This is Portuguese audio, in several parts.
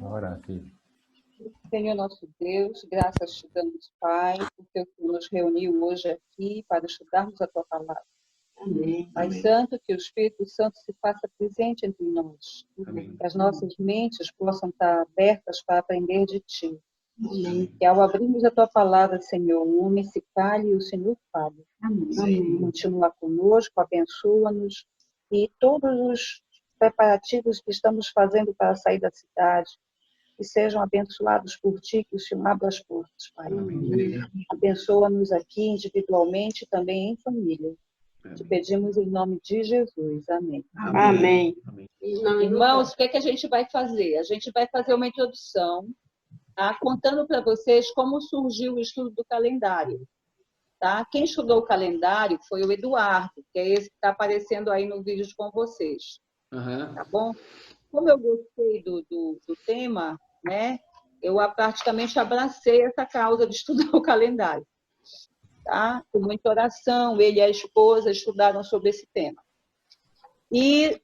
Ora, filho. Senhor nosso Deus, graças te damos, Pai, porque o Senhor nos reuniu hoje aqui para estudarmos a Tua palavra. Amém. Pai Amém. Santo, que o Espírito Santo se faça presente entre nós. Amém. Que as nossas mentes possam estar abertas para aprender de Ti. Amém. Que ao abrirmos a Tua palavra, Senhor, o homem se cale e o Senhor fale. Amém. Continua conosco, abençoa-nos e todos os preparativos que estamos fazendo para sair da cidade, que sejam abençoados por Ti, que o Senhor abra as portas, Pai. Amém. Abençoa-nos aqui individualmente e também em família. Te pedimos em nome de Jesus. Amém. Amém. Irmãos, o que é que a gente vai fazer? A gente vai fazer uma introdução, tá? Contando para vocês como surgiu o estudo do calendário. Tá? Quem estudou o calendário foi o Eduardo, que é esse que está aparecendo aí no vídeo com vocês. Tá bom? Como eu gostei do tema, né, eu praticamente abracei essa causa de estudar o calendário. Tá? Com muita oração, ele e a esposa estudaram sobre esse tema. E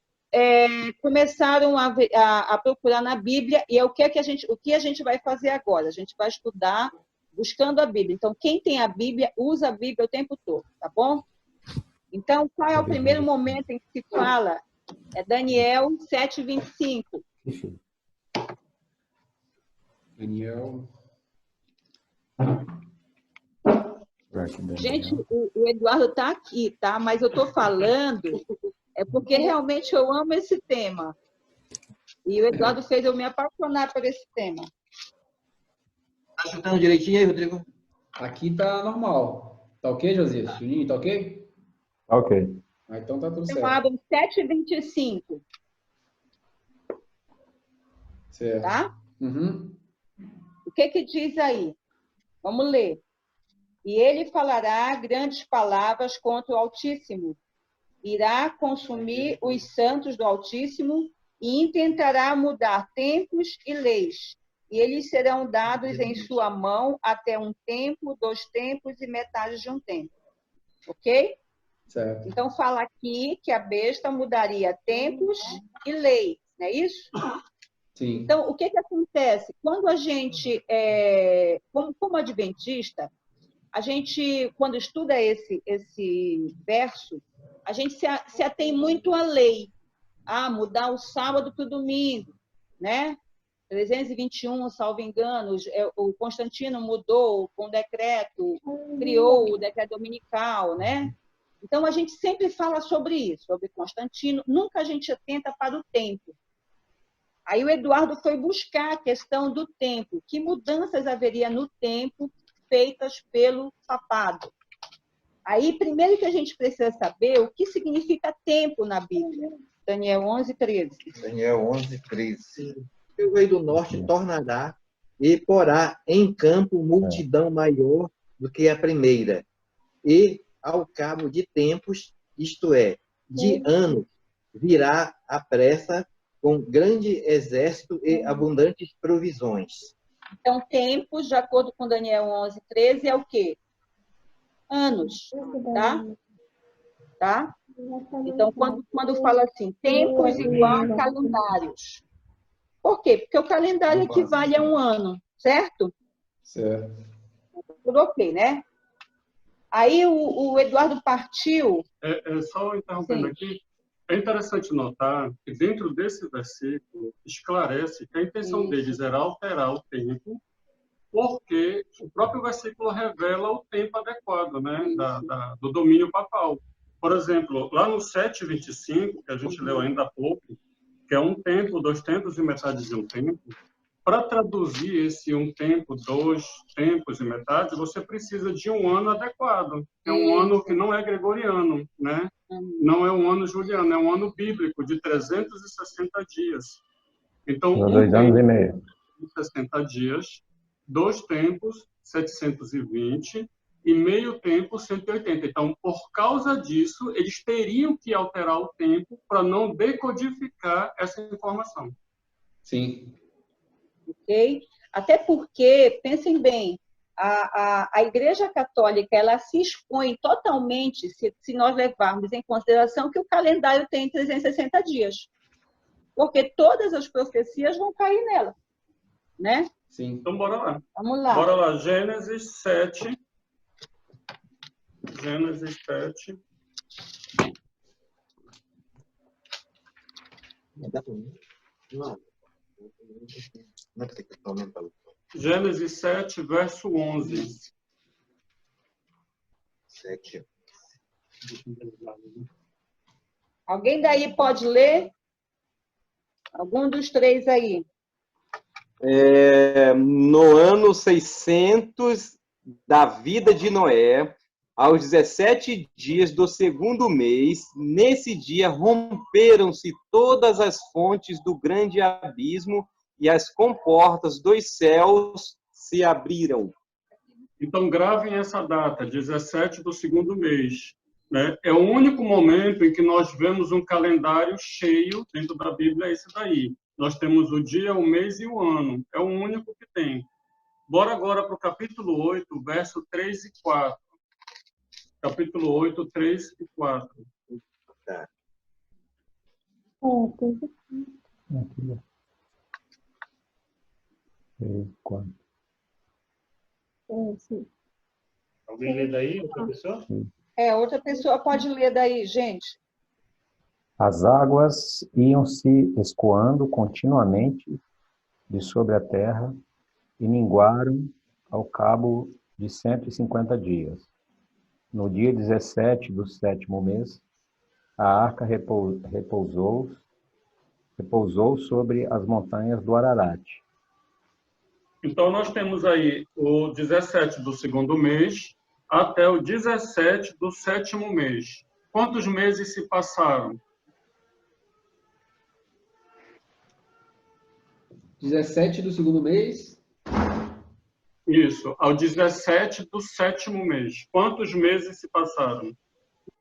começaram a procurar na Bíblia, e é o que a gente vai fazer agora? A gente vai estudar buscando a Bíblia. Então, quem tem a Bíblia, usa a Bíblia o tempo todo, tá bom? Então, qual é o primeiro momento em que se fala? É Daniel 7:25. Daniel. Gente, o Eduardo está aqui, tá? Mas eu estou falando porque realmente eu amo esse tema. E o Eduardo fez eu me apaixonar por esse tema. Tá chutando direitinho aí, Rodrigo? Aqui tá normal. Tá ok, Josias? Juninho, tá ok? Ok. Ah, então tá tudo Então, certo. abram 7:25. Certo. Tá? Uhum. O que diz aí? Vamos ler. E ele falará grandes palavras contra o Altíssimo. Irá consumir os santos do Altíssimo e intentará mudar tempos e leis. E eles serão dados em sua mão até um tempo, 2 tempos e metade de um tempo. Ok? Certo. Então, fala aqui que a besta mudaria tempos e leis. Não é isso? Sim. Então, o que acontece? Quando a gente, como adventista, a gente, quando estuda esse verso, a gente se atém muito à lei. Mudar o sábado para o domingo, né? 321, salvo engano, o Constantino mudou com o decreto, criou o decreto dominical, né? Então, a gente sempre fala sobre isso, sobre Constantino, nunca a gente atenta para o tempo. Aí o Eduardo foi buscar a questão do tempo, que mudanças haveria no tempo feitas pelo papado. Aí, primeiro que a gente precisa saber o que significa tempo na Bíblia. Daniel 11:13. Daniel 11:13. O rei do norte tornará e porá em campo multidão maior do que a primeira. E, ao cabo de tempos, isto é, de anos, virá à pressa com grande exército e abundantes provisões. Então, tempos, de acordo com Daniel 11:13, é o quê? Anos, tá? Tá? Então, quando fala assim, tempos igual a calendários. Por quê? Porque o calendário equivale a um ano, certo? Certo. Tudo ok, né? Aí o Eduardo partiu... Só interrompendo aqui, é interessante notar que dentro desse versículo esclarece que a intenção deles era alterar o tempo, porque o próprio versículo revela o tempo adequado, né, do domínio papal. Por exemplo, lá no 7:25, que a gente leu ainda há pouco, que é um tempo, 2 tempos e metade de um tempo, para traduzir esse um tempo, 2 tempos e metade, você precisa de um ano adequado. É um ano que não é gregoriano, né? Não é um ano juliano, é um ano bíblico de 360 dias. Então, 2 anos e meio. 60 dias, 2 tempos, 720, e meio tempo, 180. Então, por causa disso, eles teriam que alterar o tempo para não decodificar essa informação. Sim. Ok? Até porque, pensem bem, a Igreja Católica ela se expõe totalmente, se nós levarmos em consideração que o calendário tem 360 dias. Porque todas as profecias vão cair nela. né? Sim. Então, bora lá. Vamos lá. Bora lá, Gênesis 7. Gênesis 7. Não. Não tem que aumentar. Gênesis 7, verso 11. 7. Alguém daí pode ler? Algum dos três aí. No ano 600 da vida de Noé, aos 17 dias do segundo mês, nesse dia romperam-se todas as fontes do grande abismo e as comportas dos céus se abriram. Então, gravem essa data, 17 do segundo mês. Né? É o único momento em que nós vemos um calendário cheio dentro da Bíblia, é esse daí. Nós temos o dia, o mês e o ano. É o único que tem. Bora agora para o capítulo 8, verso 3 e 4. Capítulo 8, 3 e 4. Tá. Aqui, ó. 3, 4. Alguém lê daí, outra pessoa? Outra pessoa pode ler daí, gente. As águas iam se escoando continuamente de sobre a terra e minguaram ao cabo de 150 dias. No dia 17 do sétimo mês, a arca repousou sobre as montanhas do Ararat. Então, nós temos aí o 17 do segundo mês até o 17 do sétimo mês. Quantos meses se passaram? 17 do segundo mês. Isso, ao 17 do sétimo mês. Quantos meses se passaram?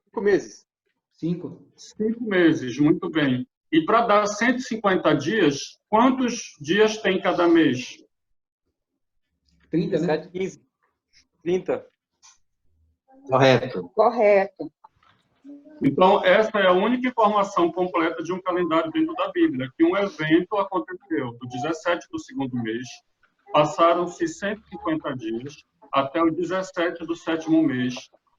5 meses. 5. 5 meses, muito bem. E para dar 150 dias, quantos dias tem cada mês? 30, né? 17, 15, 30. Correto. Correto. Então, essa é a única informação completa de um calendário dentro da Bíblia, que um evento aconteceu no 17 do segundo mês, passaram-se 150 dias até o 17 do sétimo mês,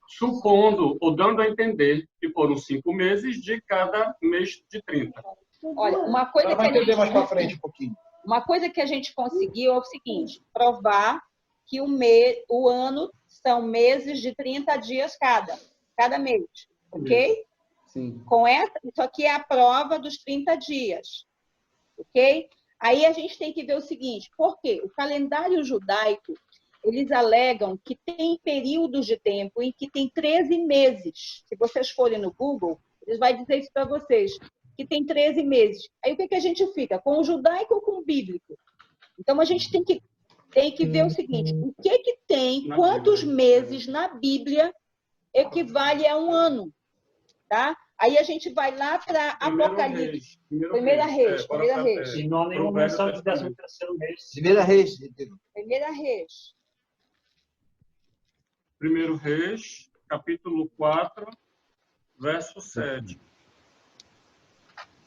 supondo ou dando a entender que foram 5 meses de cada mês de 30. Olha, uma coisa Ela vai entender mais para frente um pouquinho. Uma coisa que a gente conseguiu é o seguinte, provar que o ano são meses de 30 dias cada mês, ok? Sim. Isso aqui é a prova dos 30 dias, ok? Aí a gente tem que ver o seguinte, por quê? O calendário judaico, eles alegam que tem períodos de tempo em que tem 13 meses. Se vocês forem no Google, eles vão dizer isso para vocês, que tem 13 meses. Aí o que a gente fica? Com o judaico ou com o bíblico? Então a gente tem que ver o seguinte, o que tem, quantos meses na Bíblia equivale a um ano, tá? Aí a gente vai lá para Apocalipse. Primeira Reis. E não há nenhuma menção de 13º mês. Primeira Reis. Primeira Reis. 1 Reis, capítulo 4, verso 7.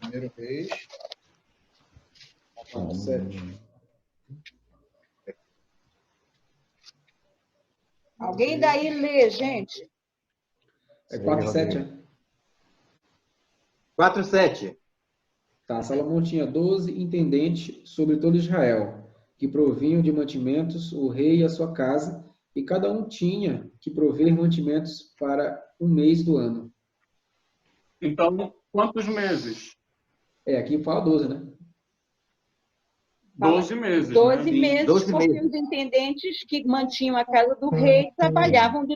Primeiro Reis. 7. Alguém daí lê, gente? É 4, 7, né? 4, 7. Tá, Salomão tinha 12 intendentes sobre todo Israel, que provinham de mantimentos o rei e a sua casa, e cada um tinha que prover mantimentos para um mês do ano. Então, quantos meses? Aqui fala 12, né? 12 meses. 12 né? meses, 12 porque meses. os intendentes que mantinham a casa do rei trabalhavam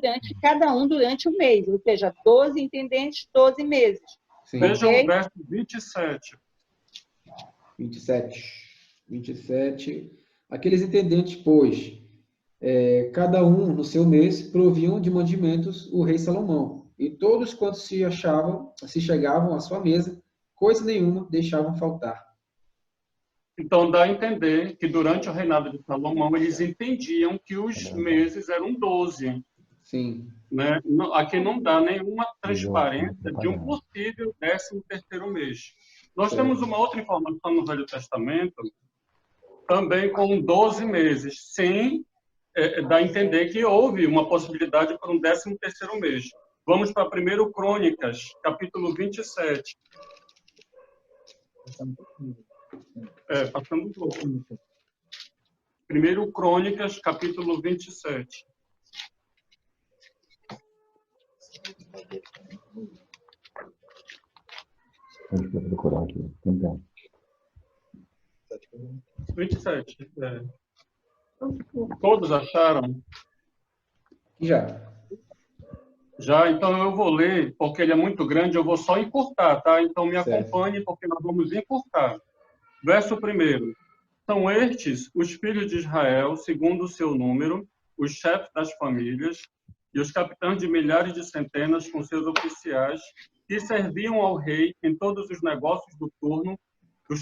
cada um durante o mês, ou seja, 12 intendentes, 12 meses. Sim. Vejam Ok. o verso 27. 27. Aqueles intendentes, pois, cada um no seu mês, proviam de mantimentos o rei Salomão. E todos quantos se chegavam à sua mesa, coisa nenhuma deixavam faltar. Então, dá a entender que durante o reinado de Salomão, eles entendiam que os meses eram 12. Sim. Né? Aqui não dá nenhuma transparência de um possível 13º mês. Nós temos uma outra informação no Velho Testamento, também com 12 meses, sem dar a entender que houve uma possibilidade para um 13º mês. Vamos para 1 Crônicas, capítulo 27. Passando um pouco. 1 Crônicas, capítulo 27. Deixa eu procurar aqui. Então. 27. Todos acharam? Já. Já, então eu vou ler, porque ele é muito grande, eu vou só encurtar, tá? Então me Certo. acompanhe, porque nós vamos encurtar. Verso 1. São estes os filhos de Israel, segundo o seu número, os chefes das famílias e os capitães de milhares de centenas com seus oficiais, que serviam ao rei em todos os negócios dos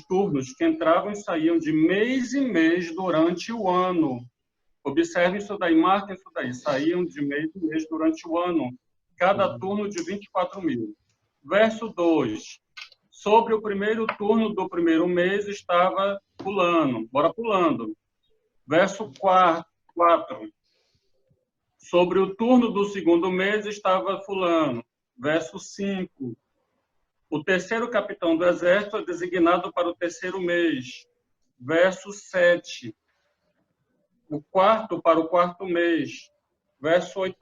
turnos que entravam e saíam de mês em mês durante o ano. Observe isso daí, marquem isso daí. Saíam de mês em mês durante o ano, cada turno de 24.000. Verso 2. Sobre o primeiro turno do primeiro mês estava fulano. Bora pulando. Verso 4. Sobre o turno do segundo mês estava fulano. Verso 5. O terceiro capitão do exército é designado para o terceiro mês. Verso 7. O quarto para o quarto mês. Verso 8.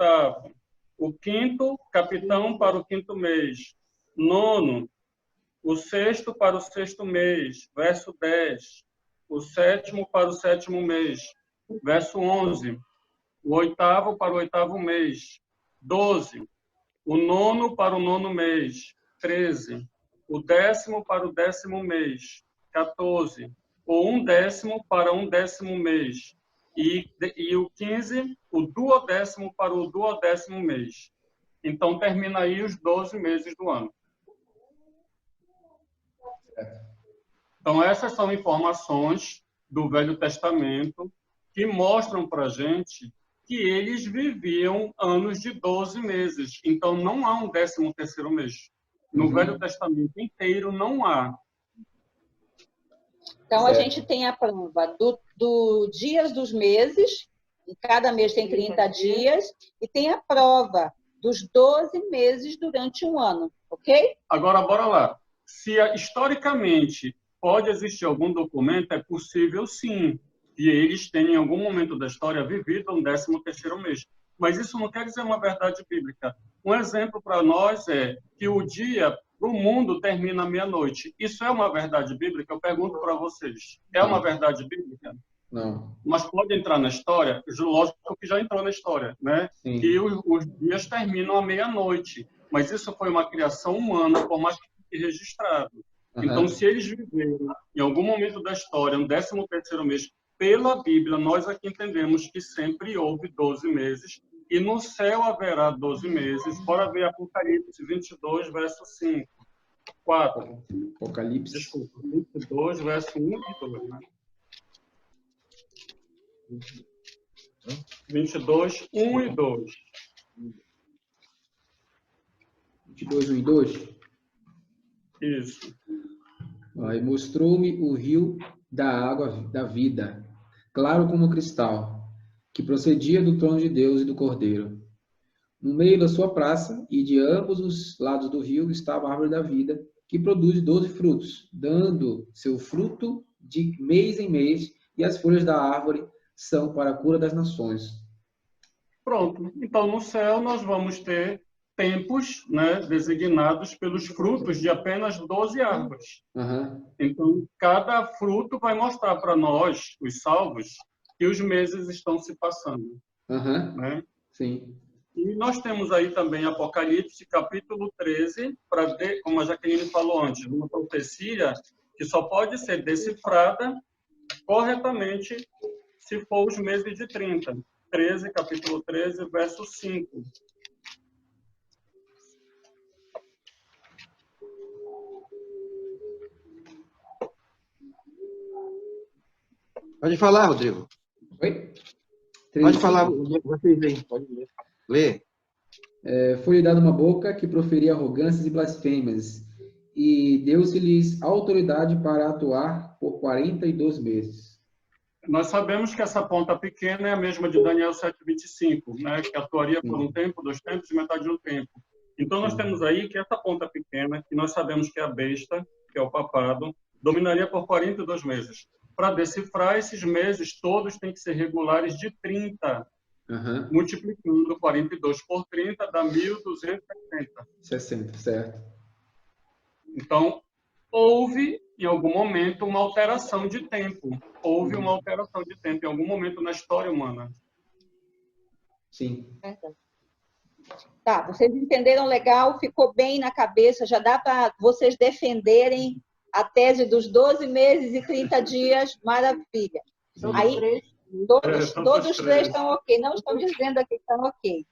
O quinto capitão para o quinto mês. 9. O sexto para o sexto mês. Verso 10. O sétimo para o sétimo mês. Verso 11. O oitavo para o oitavo mês. 12. O nono para o nono mês. 13. O 10º para o 10º mês. 14. O 1/10 para o 1/10 mês. E o 15, o 12º para o 12º mês. Então, termina aí os 12 meses do ano. Então, essas são informações do Velho Testamento que mostram para a gente que eles viviam anos de 12 meses. Então, não há um 13º mês. No Velho Testamento inteiro, não há. Então, a gente tem a prova do dias dos meses, e cada mês tem 30 dias, e tem a prova dos 12 meses durante um ano, ok? Agora, bora lá. Se historicamente pode existir algum documento, é possível sim, que eles tenham em algum momento da história vivido um 13º mês. Mas isso não quer dizer uma verdade bíblica. Um exemplo para nós é que o dia para o mundo termina à meia-noite. Isso é uma verdade bíblica? Eu pergunto para vocês. É uma verdade bíblica? Não. Mas pode entrar na história? Lógico que já entrou na história, né? Sim. Que os dias terminam à meia-noite. Mas isso foi uma criação humana, por mais que registrado. Então, se eles viveram em algum momento da história um 13º mês, pela Bíblia, nós aqui entendemos que sempre houve 12 meses, e no céu haverá 12 meses. Bora ver Apocalipse 22, verso 5. 4. Apocalipse. Desculpa, 22, verso 1 e 2. Né? 22, 1 e 2. 22, 1 e 2. Isso. E mostrou-me o rio da água da vida, claro como cristal, que procedia do trono de Deus e do Cordeiro. No meio da sua praça e de ambos os lados do rio estava a árvore da vida, que produz 12 frutos, dando seu fruto de mês em mês, e as folhas da árvore são para a cura das nações. Pronto. Então, no céu, nós vamos ter tempos, né, designados pelos frutos de apenas 12 árvores. Então, cada fruto vai mostrar para nós, os salvos, que os meses estão se passando. Né? Sim. E nós temos aí também Apocalipse, capítulo 13, para ver, como a Jaqueline falou antes, uma profecia que só pode ser decifrada corretamente se for os meses de 30. 13, capítulo 13, verso 5. Pode falar, Rodrigo. Oi? Pode falar, vocês aí. Pode ler. Lê. Foi-lhe dada uma boca que proferia arrogâncias e blasfêmias, e deu-se-lhes autoridade para atuar por 42 meses. Nós sabemos que essa ponta pequena é a mesma de Daniel 7:25, né? Que atuaria por um tempo, 2 tempos e metade de um tempo. Então, nós temos aí que essa ponta pequena, que nós sabemos que é a besta, que é o papado, dominaria por 42 meses. Para decifrar, esses meses todos têm que ser regulares de 30. Multiplicando 42 por 30 dá 1.260. 60, certo. Então, houve, em algum momento, uma alteração de tempo. Houve uma alteração de tempo em algum momento na história humana. Sim. Tá, vocês entenderam legal, ficou bem na cabeça, já dá para vocês defenderem a tese dos 12 meses e 30 dias, maravilha. Aí, todos os três estão ok, não estão dizendo aqui que estão ok.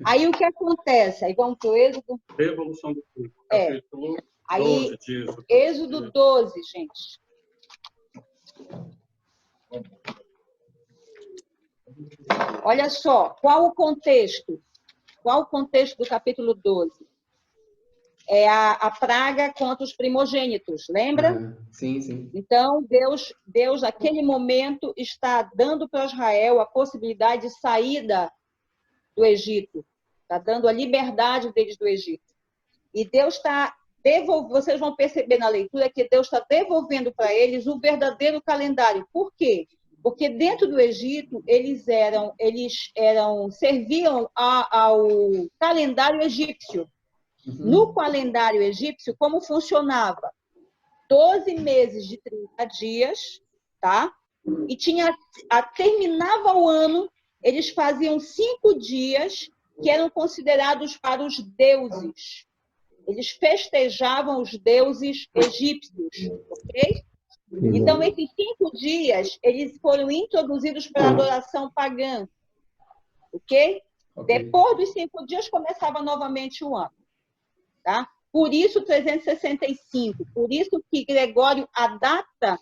Aí, o que acontece? Aí, vamos para o Êxodo. Revolução do tempo, capítulo Aí, 12 de Êxodo. Êxodo 12, gente. Olha só, qual o contexto? Qual o contexto do capítulo 12? É a praga contra os primogênitos, lembra? Sim, sim. Então, Deus, naquele momento, está dando para Israel a possibilidade de saída do Egito. Está dando a liberdade deles do Egito. E Deus está devolvendo, vocês vão perceber na leitura que Deus está devolvendo para eles o verdadeiro calendário. Por quê? Porque dentro do Egito, eles serviam ao calendário egípcio. No calendário egípcio, como funcionava? 12 meses de 30 dias, tá? E terminava o ano, eles faziam 5 dias que eram considerados para os deuses. Eles festejavam os deuses egípcios, ok? Então, esses 5 dias, eles foram introduzidos para a adoração pagã, ok? Depois dos 5 dias, começava novamente o ano, tá? Por isso, 365. Por isso que Gregório adapta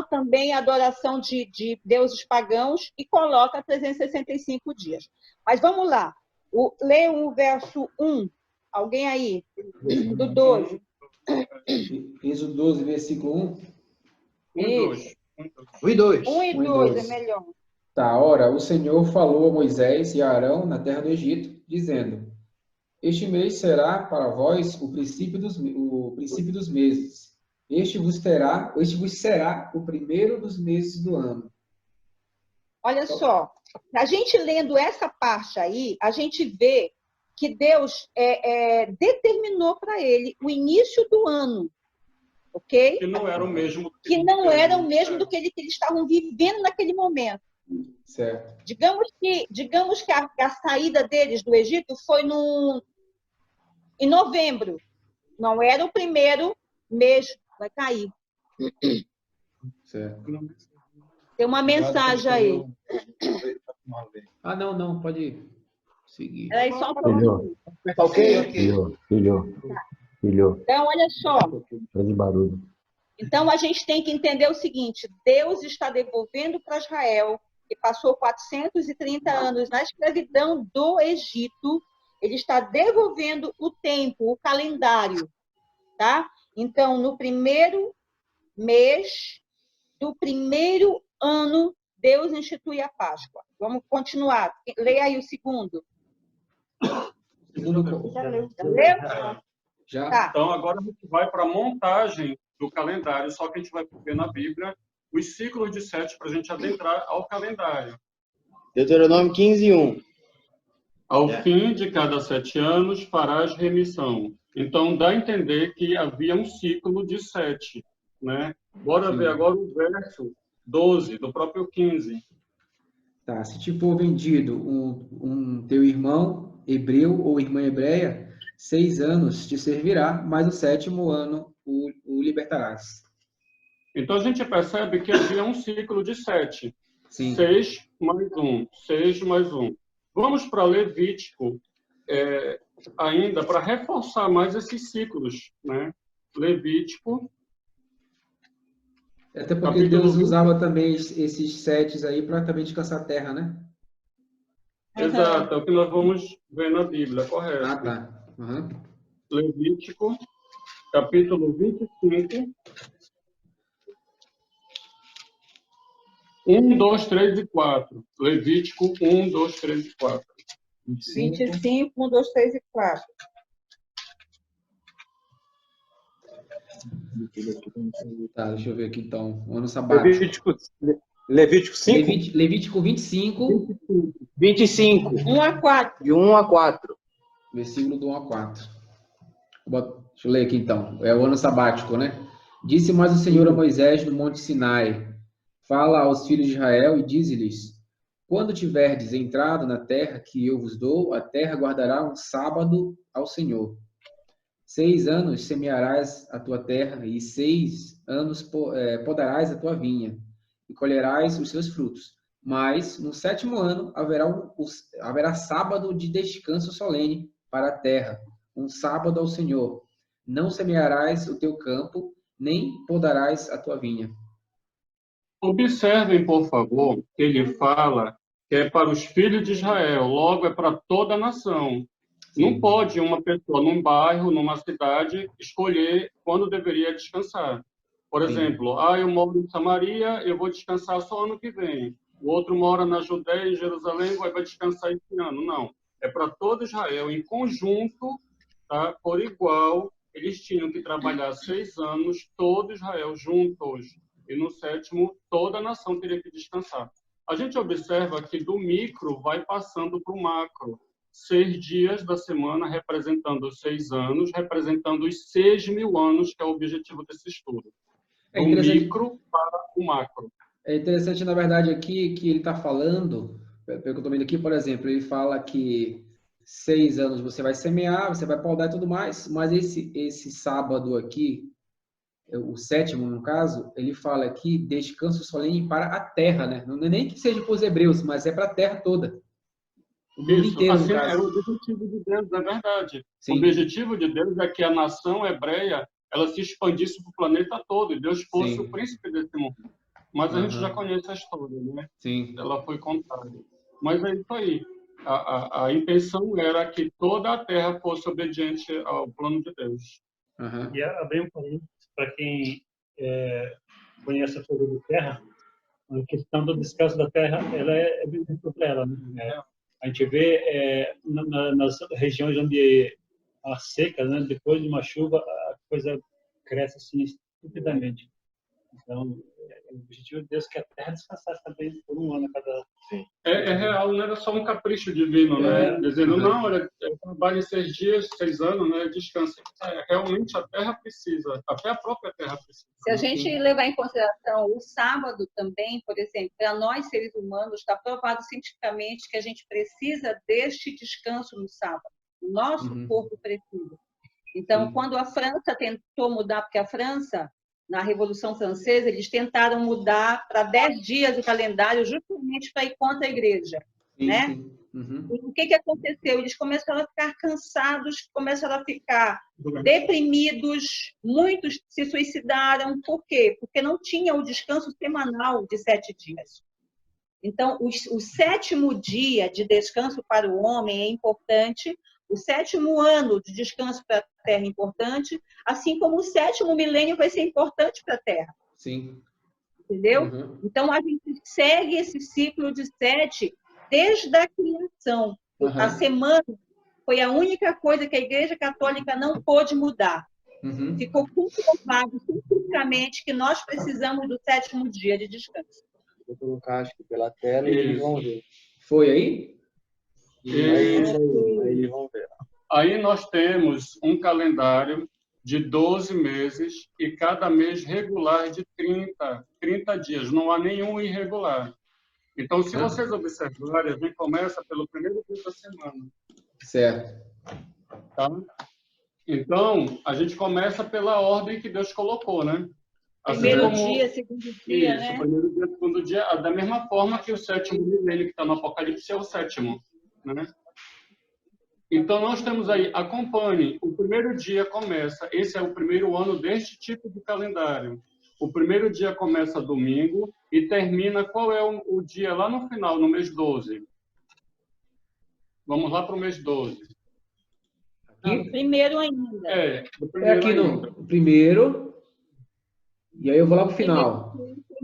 também a adoração de deuses pagãos e coloca 365 dias. Mas vamos lá. Lê o verso 1. Alguém aí? Do 12. Êxodo 12, versículo 1. 1 e 2. 1 e 2. 1 e 2 é melhor. Tá, ora, o Senhor falou a Moisés e a Arão na terra do Egito, dizendo: Este mês será para vós o princípio dos meses. Este vos será o primeiro dos meses do ano. Olha só, a gente lendo essa parte aí, a gente vê que Deus determinou para ele o início do ano, ok? Que não era o mesmo. Que não era o mesmo do que eles estavam vivendo naquele momento. Certo. Digamos que a saída deles do Egito foi em novembro. Não era o primeiro mês. Vai cair. Certo. Tem uma mensagem aí. Ah, não, pode seguir. Peraí, só um pouquinho. Filho. Então, olha só. Faz barulho. Então, a gente tem que entender o seguinte: Deus está devolvendo para Israel, que passou 430 anos na escravidão do Egito, ele está devolvendo o tempo, o calendário, tá? Então, no primeiro mês do primeiro ano, Deus institui a Páscoa. Vamos continuar. Leia aí o segundo. Já leu? Já? Tá. Então, agora a gente vai para a montagem do calendário, só que a gente vai ver na Bíblia os ciclos de 7 para a gente adentrar ao calendário. Deuteronômio 15:1. Ao fim de cada 7 anos, farás remissão. Então, dá a entender que havia um ciclo de 7, né? Bora ver agora o verso 12, do próprio 15. Tá, se te for vendido um teu irmão hebreu ou irmã hebreia, 6 anos te servirá, mas o 7º ano o libertarás. Então, a gente percebe que havia um ciclo de 7. Sim. 6 mais 1, 6 mais 1. Vamos para Levítico, ainda para reforçar mais esses ciclos, né? Levítico. Até porque Capítulo Deus 20. usava também esses 7 aí para também descansar a terra, né? Exato, é o que nós vamos ver na Bíblia, correto. Ah, tá. Uhum. Levítico, capítulo 25. 1, 2, 3 e 4. Levítico 1, 2, 3 e 4. 25, 1, 2, 3 e 4. Tá, deixa eu ver aqui então. O ano sabático. Levítico 5? Levítico 25, 25, 1 a 4. de 1 a 4. versículo do 1 a 4. Deixa eu ler aqui então. É o ano sabático, né? Disse mais o Senhor a Moisés no monte Sinai: Fala aos filhos de Israel e dize-lhes: Quando tiverdes entrado na terra que eu vos dou, a terra guardará um sábado ao Senhor. 6 anos semearás a tua terra, e 6 anos podarás a tua vinha, e colherás os seus frutos. Mas no 7º ano haverá sábado de descanso solene para a terra, um sábado ao Senhor. Não semearás o teu campo, nem podarás a tua vinha. Observem, por favor, que ele fala que é para os filhos de Israel, logo é para toda a nação. Sim. Não pode uma pessoa num bairro, numa cidade, escolher quando deveria descansar. Por Sim. exemplo, eu moro em Samaria, eu vou descansar só ano que vem. O outro mora na Judéia, em Jerusalém, vai descansar esse ano. Não. É para todo Israel, em conjunto, tá? Por igual, eles tinham que trabalhar 6 anos, todo Israel juntos. E no 7º, toda a nação teria que descansar. A gente observa que do micro vai passando para o macro. 6 dias da semana representando os 6 anos, representando os 6.000 anos, que é o objetivo desse estudo. Do micro para o macro. É interessante, na verdade, aqui que ele está falando, pelo que eu estou vendo aqui, por exemplo, ele fala que 6 anos você vai semear, você vai podar e tudo mais, mas esse sábado aqui, o 7º no caso, ele fala aqui descanso solene para a terra, né? Não é nem que seja para os hebreus, mas é para a terra toda. O mundo Isso, inteiro, assim, no caso. é o objetivo de Deus, é verdade. Sim. O objetivo de Deus é que a nação hebreia ela se expandisse para o planeta todo e Deus fosse Sim. o príncipe desse mundo. Mas a gente já conhece a história, né? Sim. Ela foi contada. Mas é isso aí. A intenção era que toda a terra fosse obediente ao plano de Deus. Uhum. E abrir um parênteses para quem conhece a teoria da Terra, a questão do descanso da Terra, ela é bem sobre ela, né? A gente vê nas regiões onde há seca, né? Depois de uma chuva, a coisa cresce assim estupidamente. Então, o objetivo de Deus é que a Terra descansasse também por um ano a cada... É real, não era só um capricho divino, né? Dizendo, não, olha, eu trabalho 6 dias, 6 anos, né? Descansa. Realmente a Terra precisa, até a própria Terra precisa. Se a gente levar em consideração o sábado também, por exemplo, para nós seres humanos, está provado cientificamente que a gente precisa deste descanso no sábado. O nosso corpo precisa. Então, quando a França tentou mudar, porque a França, na Revolução Francesa, eles tentaram mudar para 10 dias o calendário justamente para ir contra a igreja, né? Sim. Uhum. E o que aconteceu? Eles começaram a ficar cansados, começaram a ficar deprimidos, muitos se suicidaram. Por quê? Porque não tinha o descanso semanal de 7 dias. Então, o 7º dia de descanso para o homem é importante, o 7º ano de descanso para a Terra é importante, assim como o 7º milênio vai ser importante para a Terra. Sim. Entendeu? Uhum. Então, a gente segue esse ciclo de 7 desde a criação. A semana foi a única coisa que a Igreja Católica não pôde mudar. Ficou comprovado cientificamente que nós precisamos do 7º dia de descanso. Vou colocar, acho que pela tela e eles vão ver. Foi aí? Aí eles vão ver. Aí nós temos um calendário de 12 meses e cada mês regular de 30 dias. Não há nenhum irregular. Então, se vocês observarem, a gente começa pelo primeiro dia da semana. Certo. Tá? Então, a gente começa pela ordem que Deus colocou, né? Assim Primeiro como... dia, segundo dia, Isso, né? primeiro dia, segundo dia, da mesma forma que o 7º milênio que está no Apocalipse é o 7º, né? Então, nós temos aí, acompanhe, o primeiro dia começa, esse é o primeiro ano deste tipo de calendário. O primeiro dia começa domingo e termina, qual é o dia lá no final, no mês 12? Vamos lá para o mês 12. Não, primeiro ainda. O primeiro É aqui ainda. no primeiro, e aí eu vou lá pro final.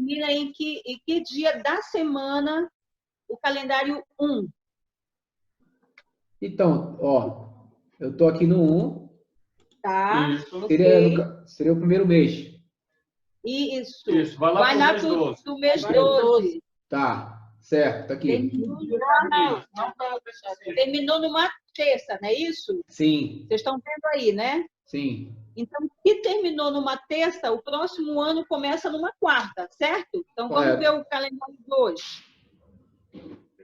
termina em que dia da semana o calendário 1? Então, ó, eu estou aqui no 1, Tá? Isso. Ok. seria o primeiro mês. Isso. Isso, vai lá pro lá mês pro 12. do mês Vai 12. Tá, certo, tá aqui. Terminou numa terça, não é isso? Sim, Vocês estão vendo aí, né? sim, Então, se terminou numa terça, o próximo ano começa numa quarta, certo? Então, vamos Correto. ver o calendário 2.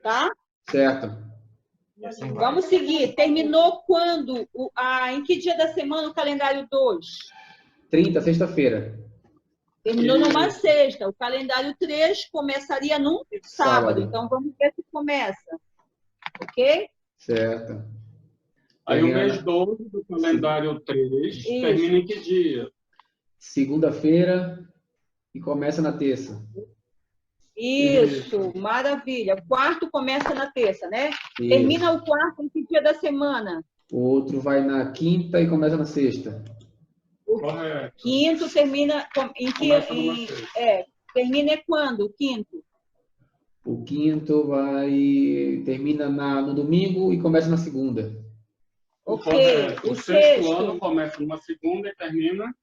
Tá? certo. Vamos seguir. Terminou quando? Em que dia da semana o calendário 2? 30, sexta-feira. Terminou numa Isso. sexta. O calendário 3 começaria num sábado. Sábado. Então, vamos ver se começa. Ok? Certo. Aí o Termina mês na 12 do calendário 3 Isso. termina em que dia? segunda-feira e começa na terça. Isso, maravilha. O quarto começa na terça, né? Isso. Termina o quarto em que dia da semana? O outro vai na quinta e começa na sexta. Correto. Quinto termina em que? Começa numa sexta. Termina quando? O quinto? O quinto termina no domingo e começa na segunda. Ok. Correto. O O sexto sexto? ano começa numa segunda e termina.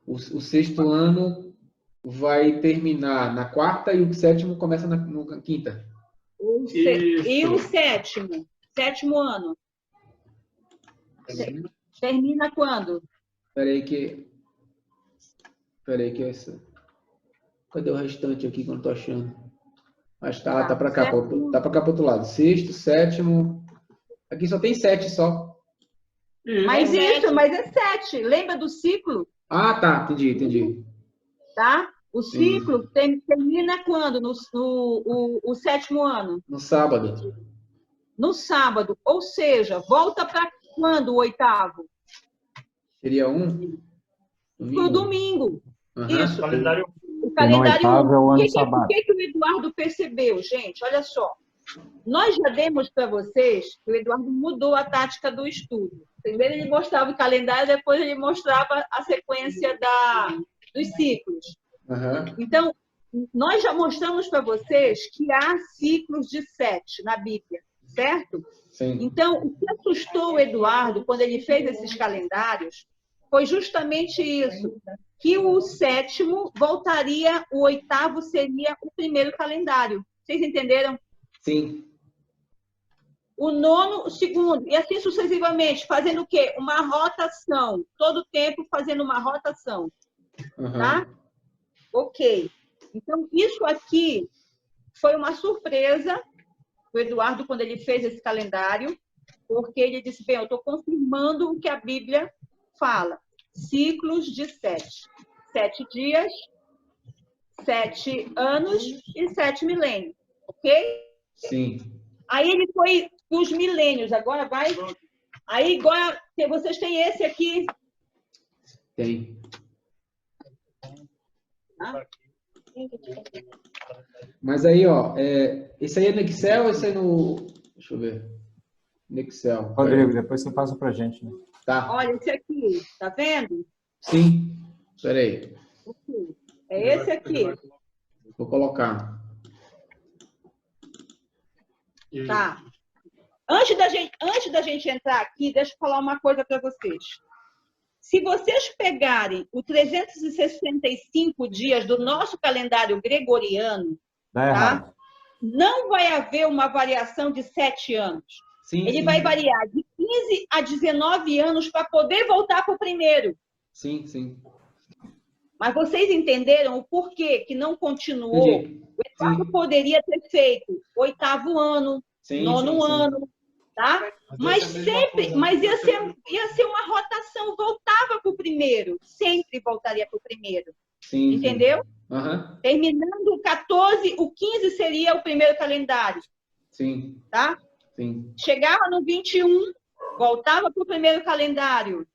O sexto ano vai terminar na quarta e o sétimo começa na quinta. E o Isso. sétimo? Sétimo ano? Termina quando? Peraí que essa. Cadê o restante aqui que eu não tô achando? Mas tá para cá, Sétimo. tá para cá pro outro lado. Sexto, sétimo. Aqui só tem 7 só. Mas é 7. Lembra do ciclo? Ah, tá, entendi. Tá? O ciclo termina quando? O sétimo ano? No sábado. No sábado. Ou seja, volta para quando o oitavo? Seria Pro domingo. Aham. Isso. Calendário O calendário oitavo é o ano O sabático. que o Eduardo percebeu, gente? Olha só. Nós já demos para vocês que o Eduardo mudou a tática do estudo. Primeiro ele mostrava o calendário, depois ele mostrava a sequência dos ciclos. Aham. Então, nós já mostramos para vocês que há ciclos de 7 na Bíblia, certo? Sim. Então, o que assustou o Eduardo quando ele fez esses calendários foi justamente isso, que o sétimo voltaria, o oitavo seria o primeiro calendário. Vocês entenderam? Sim. O nono, o segundo, e assim sucessivamente, fazendo o quê? Uma rotação. Todo tempo fazendo uma rotação. Aham. Tá? Ok. Então, isso aqui foi uma surpresa do Eduardo quando ele fez esse calendário, porque ele disse, bem, eu estou confirmando o que a Bíblia fala. Ciclos de 7. 7 dias, 7 anos e 7 milênios. Ok? Sim. Aí ele foi os milênios. Agora vai... Aí, agora, vocês têm esse aqui. Tem. Tá? Mas aí, ó, esse aí é no Excel ou esse aí no... Deixa eu ver. No Excel. Rodrigo, depois você passa pra gente, né? Tá. Olha esse aqui. Tá vendo? Sim. Peraí. É esse aqui. Vou colocar. Tá. Antes da gente entrar aqui, deixa eu falar uma coisa para vocês. Se vocês pegarem os 365 dias do nosso calendário gregoriano, Dá errado. tá? Não vai haver uma variação de 7 anos. Sim, Ele sim. vai variar de 15 a 19 anos para poder voltar para o primeiro. Sim, sim. Mas vocês entenderam o porquê que não continuou? Entendi. O Eduardo poderia ter feito 8º ano, Sim, 9º sim, sim. ano, tá? Mas sempre, ia ser uma rotação, voltava para o primeiro, sempre voltaria para o primeiro. Sim, Entendeu? Aham. Terminando o 14, o 15 seria o primeiro calendário, Sim, tá? sim. Chegava no 21, voltava para o primeiro calendário.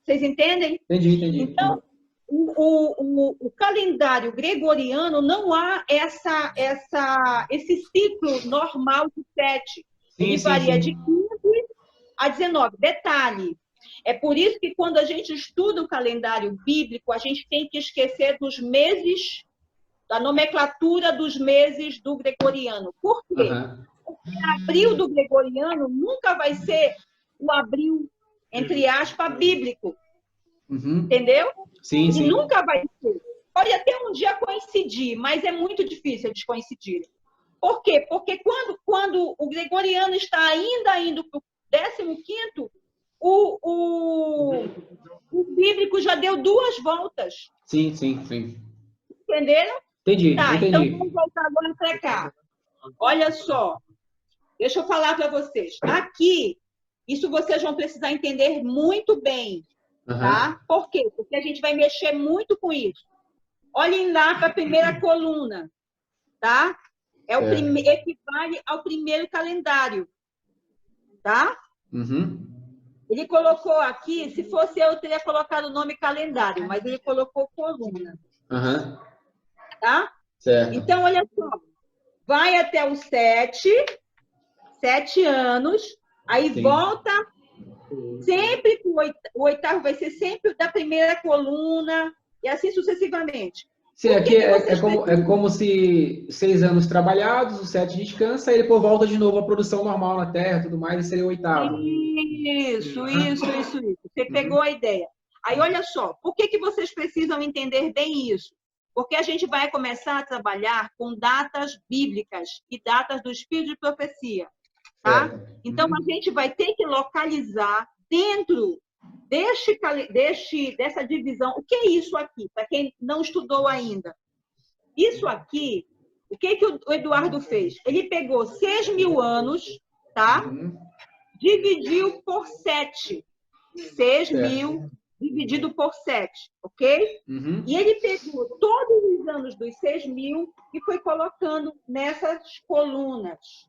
Vocês entendem? Entendi. Então, o calendário gregoriano não há esse ciclo normal de 7. Ele varia de 15 a 19. Detalhe, é por isso que quando a gente estuda o calendário bíblico, a gente tem que esquecer dos meses, da nomenclatura dos meses do gregoriano. Por quê? Aham. Porque abril do gregoriano nunca vai ser o abril, entre aspas, bíblico. Uhum. Entendeu? Sim, E sim. nunca vai ser. Pode até um dia coincidir, mas é muito difícil eles coincidirem. Por quê? Porque quando o gregoriano está ainda indo para o 15º, o bíblico já deu 2 voltas. Sim, sim, sim. Entenderam? Entendi, Tá, entendi. então vamos voltar agora para cá. Olha só, deixa eu falar para vocês. Aqui, isso vocês vão precisar entender muito bem, Aham. tá? Por quê? Porque a gente vai mexer muito com isso. Olhem lá para a primeira coluna, tá? Equivale ao primeiro calendário, tá? Uhum. Ele colocou aqui, se fosse eu teria colocado o nome calendário, mas ele colocou coluna, Aham. tá? Certo. Então, olha só, vai até os 7 anos, aí Sim. volta sempre, o oitavo vai ser sempre o da primeira coluna, e assim sucessivamente. Sim, Por aqui que vocês é como se 6 anos trabalhados, o 7 descansa, e depois volta de novo a produção normal na Terra e tudo mais, e seria o 8º. Isso. Você pegou a ideia. Aí, olha só, por que vocês precisam entender bem isso? Porque a gente vai começar a trabalhar com datas bíblicas e datas do Espírito de Profecia, tá? Certo. Então, a gente vai ter que localizar dentro dessa divisão. O que é isso aqui, para quem não estudou ainda? Isso aqui, o que o Eduardo fez? Ele pegou 6.000 anos, tá? Uhum. Dividiu por 7. 6.000 dividido por 7, ok? Uhum. E ele pegou todos os anos dos 6.000 e foi colocando nessas colunas,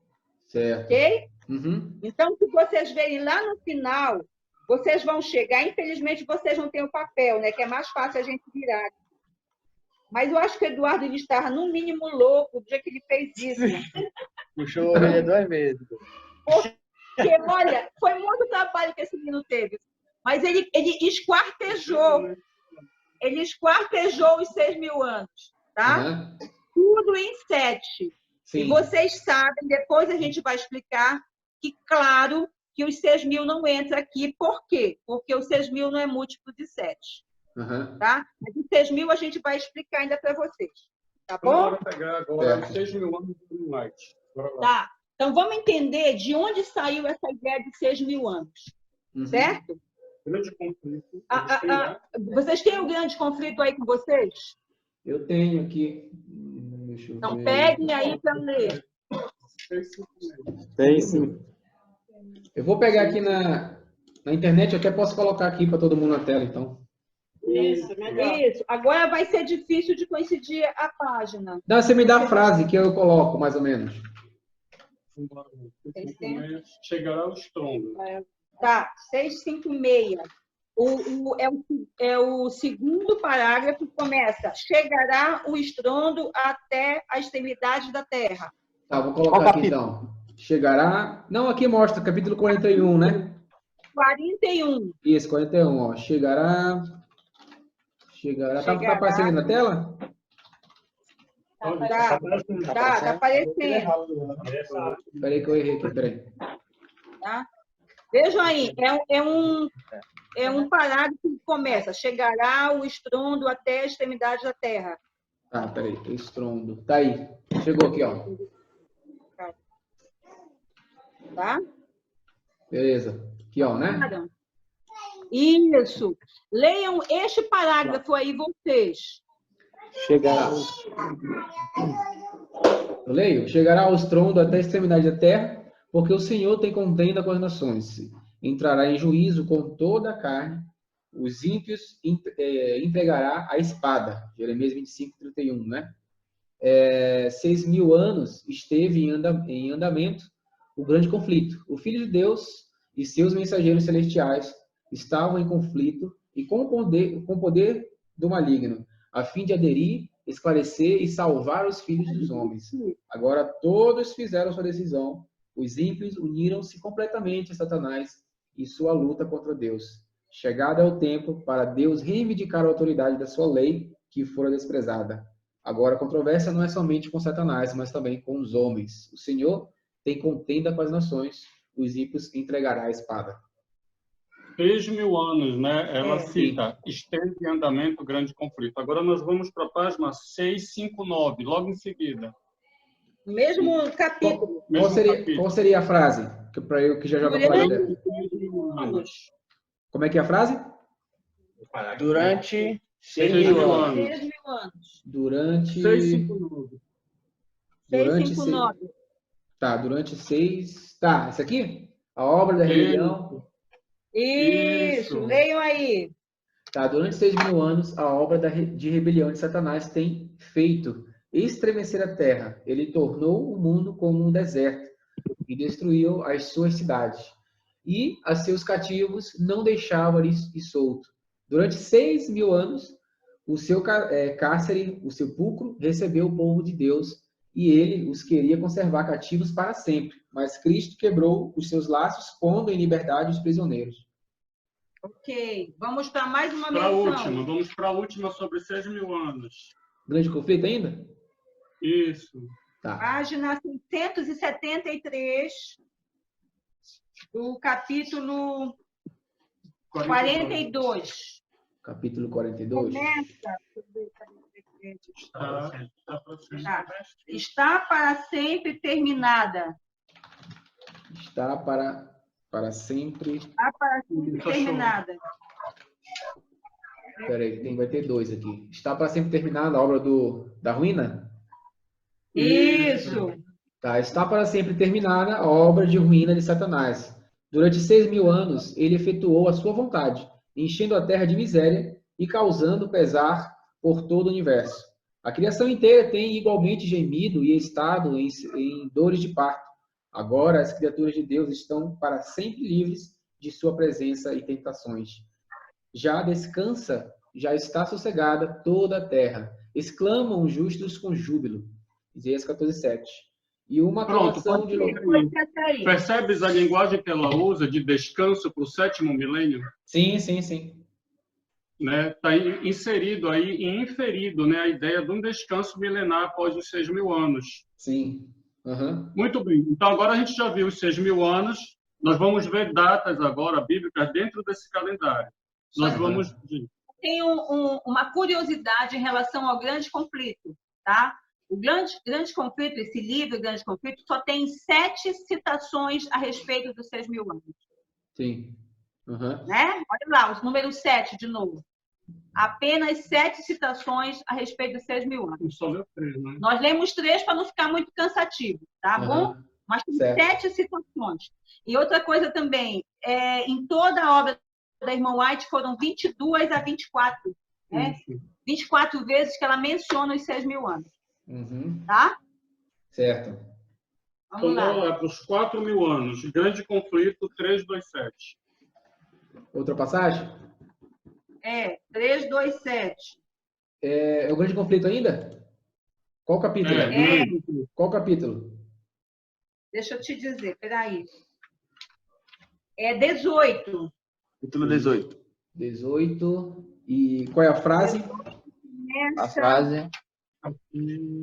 Certo. ok? Uhum. Então, se vocês verem lá no final, vocês vão chegar, infelizmente vocês não têm o papel, né? Que é mais fácil a gente virar. Mas eu acho que o Eduardo ele estava, no mínimo, louco o dia que ele fez isso. Puxou a orelha 2 vezes. Porque, olha, foi muito trabalho que esse menino teve. Mas ele esquartejou. Ele esquartejou os 6.000 anos, tá? Aham. Tudo em 7. Sim. E vocês sabem, depois a gente vai explicar que, claro, que os 6.000 não entra aqui. Por quê? Porque os 6.000 não é múltiplo de 7. Aham. Tá? Mas os 6.000 a gente vai explicar ainda para vocês. Tá bom? Bora pegar agora os 6.000 anos do Light. Bora lá. Tá. Então, vamos entender de onde saiu essa ideia de 6.000 anos. Uhum. Certo? Grande conflito. Vocês têm um grande conflito aí com vocês? Eu tenho aqui. Deixa eu Então, ver. peguem aí para ler. Tem sim. Eu vou pegar aqui na internet, eu até posso colocar aqui para todo mundo na tela, então. Isso. Agora vai ser difícil de coincidir a página. Não, você me dá a frase que eu coloco, mais ou menos. Chegará ao estrondo. Tá, 656. É o segundo parágrafo que começa. Chegará o estrondo até a extremidade da terra. Tá, vou colocar aqui então. Chegará. Não, aqui mostra, capítulo 41, né? 41. Isso, 41, ó. Chegará. Tá aparecendo aí na tela? Tá aparecendo. Peraí que eu errei aqui, peraí. Tá? Vejam aí, é um parágrafo que começa. Chegará o estrondo até a extremidade da terra. Tá, peraí, estrondo. Tá aí. Chegou aqui, ó. Tá? Beleza. Aqui, ó, né? Isso. Leiam este parágrafo aí, vocês. Chegará. Eu leio. Chegará ao estrondo até a extremidade da terra, porque o Senhor tem contenda com as nações. Entrará em juízo com toda a carne. Os ímpios entregará a espada. Jeremias 25, 31, né? 6.000 anos esteve em andamento o grande conflito. O Filho de Deus e seus mensageiros celestiais estavam em conflito e com o poder do maligno, a fim de aderir, esclarecer e salvar os filhos dos homens. Agora todos fizeram sua decisão. Os ímpios uniram-se completamente a Satanás e sua luta contra Deus. Chegado é o tempo para Deus reivindicar a autoridade da sua lei que fora desprezada. Agora, a controvérsia não é somente com Satanás, mas também com os homens. O Senhor tem contenda com as nações, os ímpios entregará a espada. 6.000 anos, né? Ela cita, esteve em andamento grande conflito. Agora nós vamos para a página 659, logo em seguida. Mesmo capítulo. Qual seria a frase? Para eu que já joga fora dela. Como é que é a frase? Durante 6.000 anos. 6.000 anos. Durante... 659. Durante 659. Tá, durante 6... Tá, isso aqui? A obra da rebelião. Isso, leiam aí. Tá, durante 6.000 anos, a obra de rebelião de Satanás tem feito estremecer a terra. Ele tornou o mundo como um deserto e destruiu as suas cidades. E a seus cativos não deixava ali e solto. Durante 6.000 anos, o seu cárcere, o sepulcro, recebeu o povo de Deus e ele os queria conservar cativos para sempre. Mas Cristo quebrou os seus laços, pondo em liberdade os prisioneiros. Ok, vamos para mais uma menção. Vamos para a última sobre 6.000 anos. Grande conflito ainda? Isso. Tá. Página 673, do capítulo 42. Capítulo 42. Começa. Está para sempre terminada. Está para sempre. Está para sempre terminada. Peraí, vai ter dois aqui. Está para sempre terminada a obra da ruína? Isso. Tá, está para sempre terminada a obra de ruína de Satanás. Durante 6.000 anos, ele efetuou a sua vontade, enchendo a terra de miséria e causando pesar por todo o universo. A criação inteira tem igualmente gemido e estado em dores de parto. Agora, as criaturas de Deus estão para sempre livres de sua presença e tentações. Já descansa, já está sossegada toda a terra. Exclamam os justos com júbilo. Isaías 14:7. E uma aclamação de louvor. Percebes a linguagem que ela usa de descanso para o 7º milênio? Sim, sim, sim. Né? Está inserido aí e inferido, né, a ideia de um descanso milenar após os 6.000 anos. Sim. Uhum. Muito bem. Então, agora a gente já viu os 6.000 anos. Nós vamos ver datas agora bíblicas dentro desse calendário. Nós vamos... Tenho uma curiosidade em relação ao grande conflito, tá? O grande conflito, esse livro, Grande Conflito, só tem 7 citações a respeito dos 6.000 anos. Sim. Uhum. Né? Olha lá, o número 7 de novo. Apenas 7 citações a respeito dos 6.000 anos. Só leu 3, né? Nós lemos 3 para não ficar muito cansativo, tá bom? Mas tem 7 citações. E outra coisa também, em toda a obra da irmã White foram 22 a 24. Né? 24 vezes que ela menciona os 6.000 anos. Uhum. Tá? Certo. Vamos lá. Para os 4.000 anos. Grande conflito, 3:2:7. Outra passagem? 3:2:7. É o grande conflito ainda? Qual capítulo? Qual capítulo? Deixa eu te dizer, peraí. 18. Capítulo 18. 18. E qual é a frase? A frase...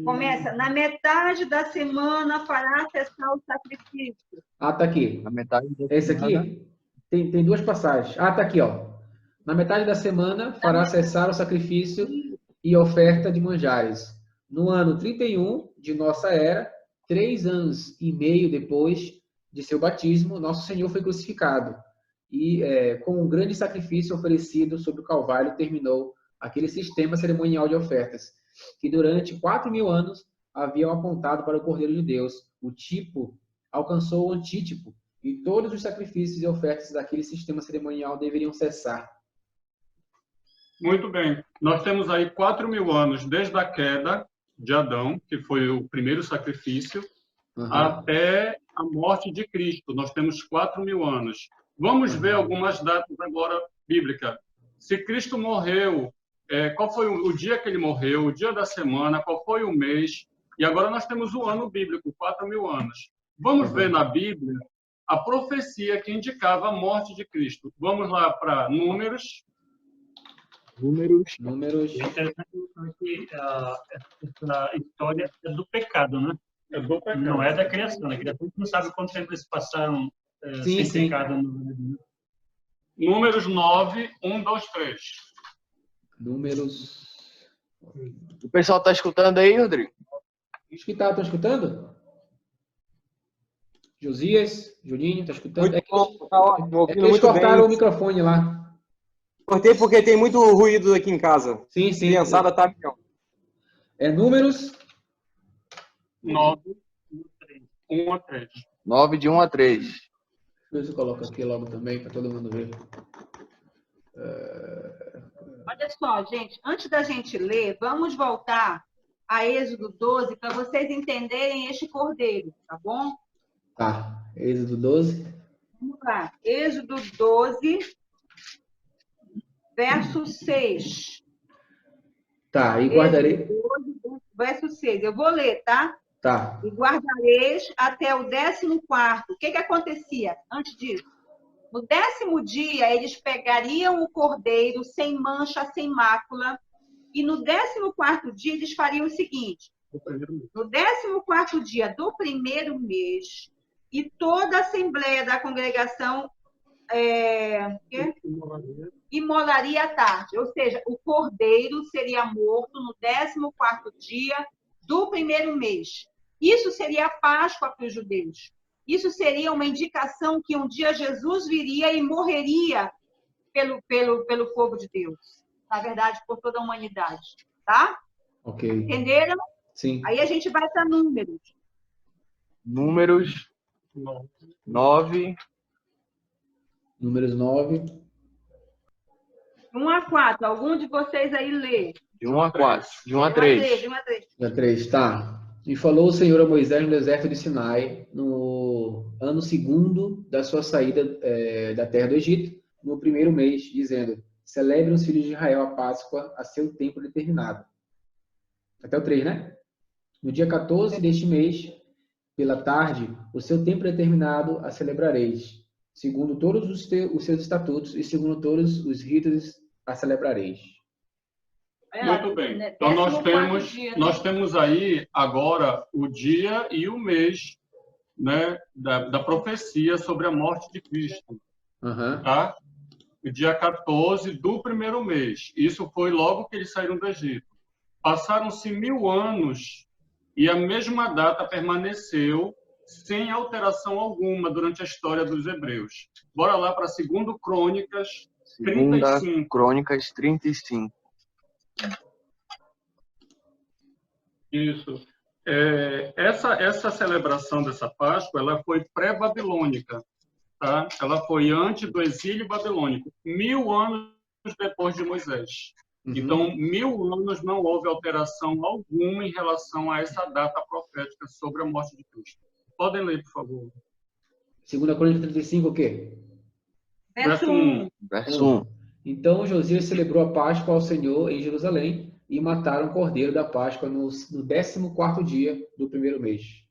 Começa, na metade da semana fará cessar o sacrifício. Ah, tá aqui. Na metade da Esse aqui tem duas passagens. Ah, tá aqui, ó. Na metade da semana fará cessar o sacrifício e oferta de manjares. No ano 31 de nossa era, 3 anos e meio depois de seu batismo, nosso Senhor foi crucificado. E com um grande sacrifício oferecido sobre o Calvário, terminou aquele sistema cerimonial de ofertas, que durante 4.000 anos haviam apontado para o Cordeiro de Deus. O tipo alcançou o antítipo, e todos os sacrifícios e ofertas daquele sistema cerimonial deveriam cessar. Muito bem. Nós temos aí 4.000 anos desde a queda de Adão, que foi o primeiro sacrifício, até a morte de Cristo. Nós temos 4.000 anos. Vamos ver algumas datas agora bíblicas. Se Cristo morreu, qual foi o dia que ele morreu, o dia da semana, qual foi o mês, e agora nós temos o ano bíblico, 4.000 anos. Vamos ver na Bíblia a profecia que indicava a morte de Cristo. Vamos lá para Números. Números. É interessante que essa história é do pecado, né? É do pecado. Não é da criação. A criação a gente não sabe quanto tempo eles passaram Sim, sem sim. pecado. No... Números 9, 1, 2, 3. Números. O pessoal está escutando aí, Rodrigo? Acho que tá, estão escutando? Josias, Juninho, tá escutando? Muito bom, tá ótimo. É que Ouvindo eles muito cortaram bem. o microfone lá. Cortei porque tem muito ruído aqui em casa. Sim, sim. Criançada tá aqui, ó. É números 9, 1 a 3. 9 de 1 a 3. Deixa eu ver se eu coloco aqui logo também, para todo mundo ver. Olha só, gente, antes da gente ler, vamos voltar a Êxodo 12 para vocês entenderem este cordeiro, tá bom? Tá, Êxodo 12. Vamos lá. Êxodo 12, verso 6. Tá, e guardarei. Êxodo 12, verso 6. Eu vou ler, tá? Tá, E guardareis até o 14º. O que acontecia antes disso? No 10º dia, eles pegariam o cordeiro sem mancha, sem mácula, e no 14º dia, eles fariam o seguinte: no 14º dia do primeiro mês, e toda a assembleia da congregação imolaria à tarde, ou seja, o cordeiro seria morto no 14º dia do primeiro mês. Isso seria a Páscoa para os judeus. Isso seria uma indicação que um dia Jesus viria e morreria pelo povo de Deus. Na verdade, por toda a humanidade. Tá? ok. Entenderam? Sim. Aí a gente vai para números. Números 9. Números 9. 1 a 4. Algum de vocês aí lê. De 1 a 4. De 1 a 1 3. 1 a 3. Já 3, tá. E falou o Senhor a Moisés no deserto de Sinai, no ano segundo da sua saída da terra do Egito, no primeiro mês, dizendo: celebrem os filhos de Israel a Páscoa a seu tempo determinado. Até o 3, né? No dia 14 deste mês, pela tarde, o seu tempo determinado a celebrareis, segundo todos os seus estatutos e segundo todos os ritos a celebrareis. Muito bem. Então, nós temos aí agora o dia e o mês, né, da profecia sobre a morte de Cristo. Uhum. Tá? O dia 14 do primeiro mês. Isso foi logo que eles saíram do Egito. Passaram-se 1000 anos e a mesma data permaneceu sem alteração alguma durante a história dos hebreus. Bora lá para 2 Crônicas 35. Crônicas 35. Isso. Essa celebração dessa Páscoa, ela foi pré-babilônica, tá? Ela foi antes do exílio babilônico, 1000 anos depois de Moisés. Uhum. Então, 1000 anos não houve alteração alguma em relação a essa data profética sobre a morte de Cristo. Podem ler, por favor. 2 Crônicas 35, o quê? Verso 1. Verso 1. Então Josias celebrou a Páscoa ao Senhor em Jerusalém e mataram o cordeiro da Páscoa no 14º dia do primeiro mês.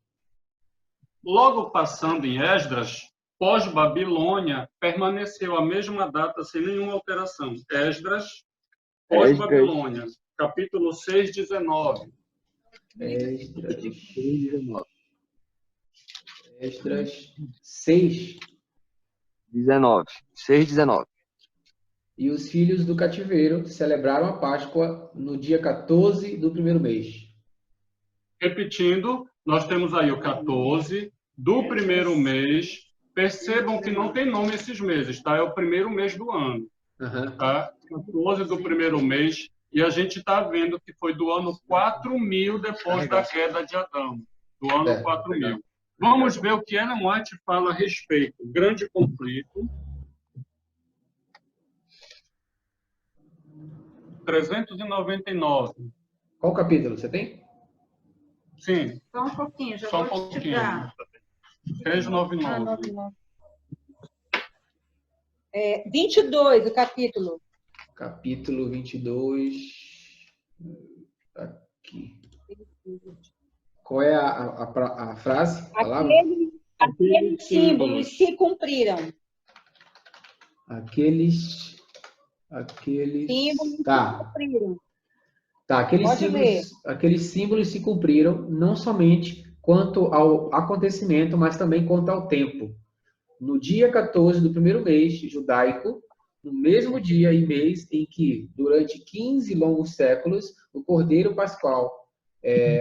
Logo passando em Esdras, pós-Babilônia, permaneceu a mesma data sem nenhuma alteração. Esdras, pós-Babilônia, capítulo 6, 19. Esdras 6. 19. 6, 19. E os filhos do cativeiro celebraram a Páscoa no dia 14 do primeiro mês. Repetindo, nós temos aí o 14 do primeiro mês. Percebam que não tem nome esses meses, tá? É o primeiro mês do ano. Uhum. Tá? 14 do primeiro mês. E a gente está vendo que foi do ano 4000 depois da queda de Adão. Do ano 4000. Vamos ver o que Ellen White fala a respeito. Grande conflito. 399. Qual capítulo você tem? Sim, Só um pouquinho, já só um vou te pouquinho. dar. 399. 22, o capítulo. Capítulo 22. Aqui. Qual é a frase? A palavra? Aqueles símbolos se cumpriram. Aqueles Símbolos se Tá. cumpriram. Tá, Pode ler. aqueles símbolos se cumpriram não somente quanto ao acontecimento, mas também quanto ao tempo. No dia 14 do primeiro mês judaico, no mesmo dia e mês em que, durante 15 longos séculos, o Cordeiro Pascual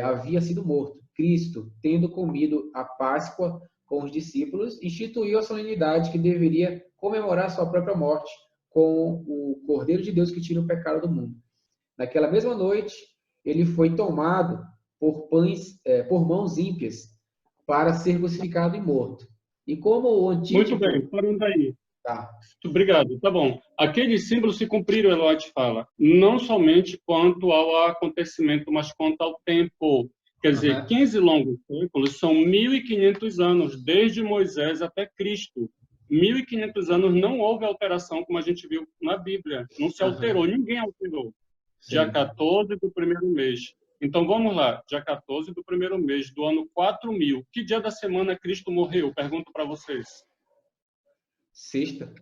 havia sido morto, Cristo, tendo comido a Páscoa com os discípulos, instituiu a solenidade que deveria comemorar sua própria morte com o Cordeiro de Deus que tira o pecado do mundo. Naquela mesma noite, ele foi tomado por mãos ímpias para ser crucificado e morto. E como o antídoto... Muito bem, parando aí. Tá. Obrigado, tá bom. Aqueles símbolos se cumpriram, Ellen White fala, não somente quanto ao acontecimento, mas quanto ao tempo. Quer dizer, 15 longos séculos são 1.500 anos, desde Moisés até Cristo. 1.500 anos não houve alteração, como a gente viu na Bíblia. Não se alterou, ninguém alterou. Sim. Dia 14 do primeiro mês. Então, vamos lá. Dia 14 do primeiro mês, do ano 4000. Que dia da semana Cristo morreu? Pergunto para vocês. Sexta.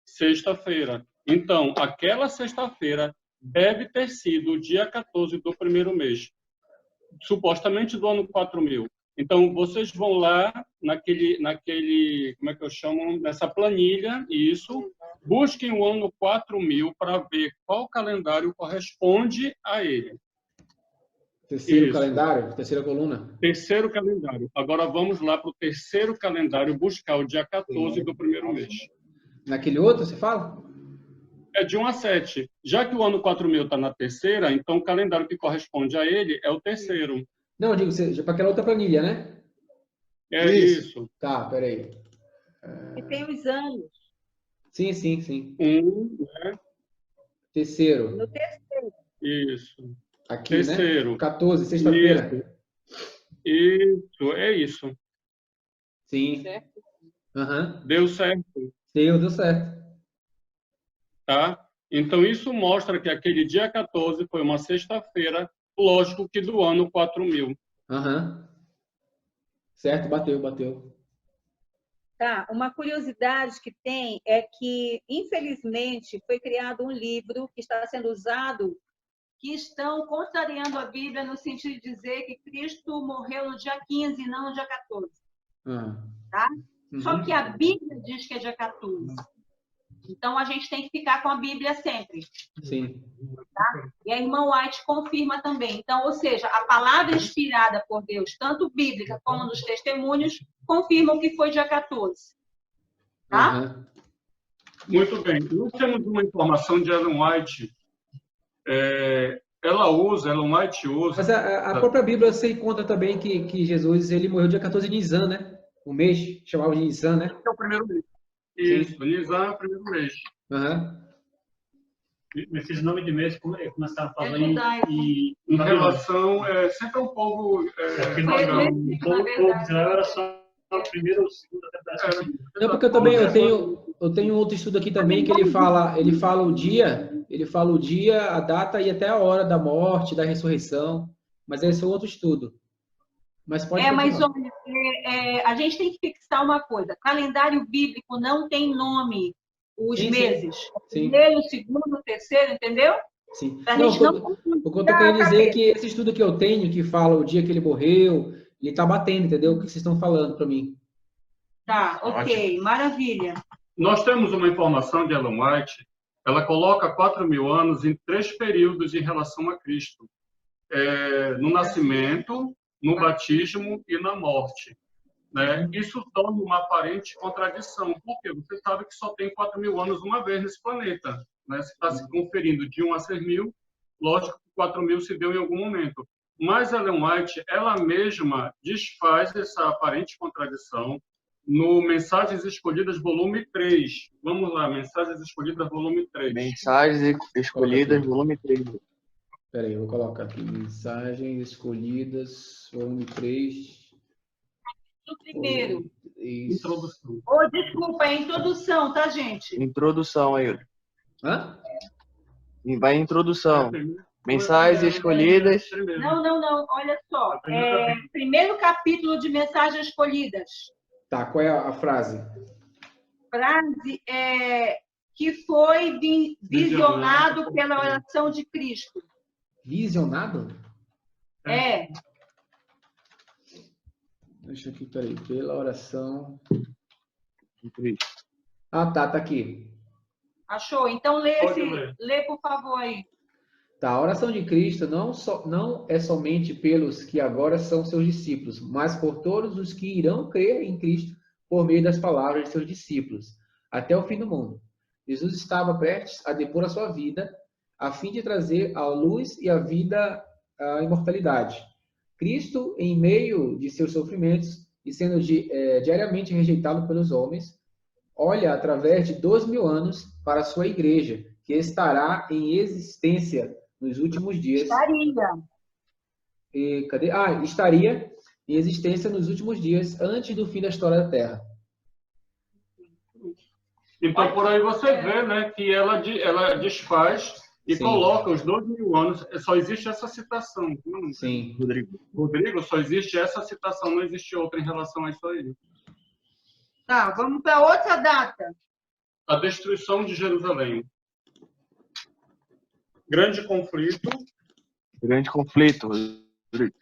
Sexta-feira. Então, aquela sexta-feira deve ter sido o dia 14 do primeiro mês. Supostamente do ano 4000. Então, vocês vão lá naquele, como é que eu chamo? Nessa planilha, isso, busquem o ano 4000 para ver qual calendário corresponde a ele. Terceiro Isso. calendário, terceira coluna. Terceiro calendário. Agora vamos lá para o terceiro calendário buscar o dia 14 do primeiro mês. Naquele outro, você fala? É de 1 a 7. Já que o ano 4000 está na terceira, então o calendário que corresponde a ele é o terceiro. Não, eu digo, para aquela outra planilha, né? É isso. Tá, peraí. E tem os anos. Sim. Né? Terceiro. No terceiro. Isso. Aqui, Terceiro. né? 14, sexta-feira. Isso, é isso. Sim. Certo? Deu certo, Deu certo. tá? Então, isso mostra que aquele dia 14 foi uma sexta-feira, lógico que do ano 4000. Certo, bateu. Tá, uma curiosidade que tem é que, infelizmente, foi criado um livro que está sendo usado, que estão contrariando a Bíblia no sentido de dizer que Cristo morreu no dia 15 e não no dia 14. Tá? Só que a Bíblia diz que é dia 14. Então, a gente tem que ficar com a Bíblia sempre. Sim. Tá? E a irmã White confirma também. Então, ou seja, a palavra inspirada por Deus, tanto bíblica como nos testemunhos, confirmam que foi dia 14. Tá? Muito bem. Nós temos uma informação de Ellen White. Ellen White usa... Mas a própria Bíblia você encontra também que Jesus ele morreu dia 14 de Nisan, né? O mês, chamava de Nisan, né? É o primeiro mês. Isso, Nisan é o primeiro mês. Esses nomes de mês começaram a falar em relação... sempre um povo... o povo de Israel era só a primeira ou segunda temporada. Não, porque eu tenho outro estudo aqui também que ele fala o dia, a data e até a hora da morte, da ressurreição. Mas esse é outro estudo. Mas pode mas olha, a gente tem que fixar uma coisa. Calendário bíblico não tem nome, os meses. Sim. Primeiro, segundo, terceiro, entendeu? Sim. O que eu tô querendo dizer é que esse estudo que eu tenho, que fala o dia que ele morreu, ele está batendo, entendeu? O que vocês estão falando para mim. Tá, ok, maravilha. Nós temos uma informação de Ellen White, ela coloca 4000 anos em 3 períodos em relação a Cristo. No nascimento, no batismo e na morte. Né? Isso torna uma aparente contradição, porque você sabe que só tem 4000 anos uma vez nesse planeta. Né? Se está se conferindo de 1 a 6000, lógico que 4000 se deu em algum momento. Mas Ellen White, ela mesma desfaz essa aparente contradição no Mensagens Escolhidas, volume 3. Vamos lá, Mensagens Escolhidas, volume 3. Mensagens Escolhidas, volume 3. Espera aí, eu vou colocar aqui. Mensagens Escolhidas, volume 3. No primeiro. Introdução. Desculpa, é introdução, tá, gente? Introdução aí. Vai introdução. Mensagens escolhidas. Não. Olha só. Primeiro capítulo de Mensagens Escolhidas. Tá, qual é a frase? Frase que foi visionado pela oração de Cristo. Visionado? É. Deixa aqui, peraí. Pela oração de Cristo. Ah, tá aqui. Achou? Então Pode ler. lê, por favor, aí. Tá, a oração de Cristo não é somente pelos que agora são seus discípulos, mas por todos os que irão crer em Cristo por meio das palavras de seus discípulos, até o fim do mundo. Jesus estava prestes a depor a sua vida, a fim de trazer a luz e a vida, a imortalidade. Cristo, em meio de seus sofrimentos e sendo diariamente rejeitado pelos homens, olha através de 2000 anos para a sua igreja, que estará em existência nos últimos dias. Estaria em existência nos últimos dias, antes do fim da história da Terra. Então, por aí você vê, né, que ela desfaz e Sim. coloca os 2000 anos. Só existe essa citação. Sim. Rodrigo, só existe essa citação, não existe outra em relação a isso aí. Tá, vamos para outra data. A destruição de Jerusalém. Grande conflito. Grande conflito, Rodrigo.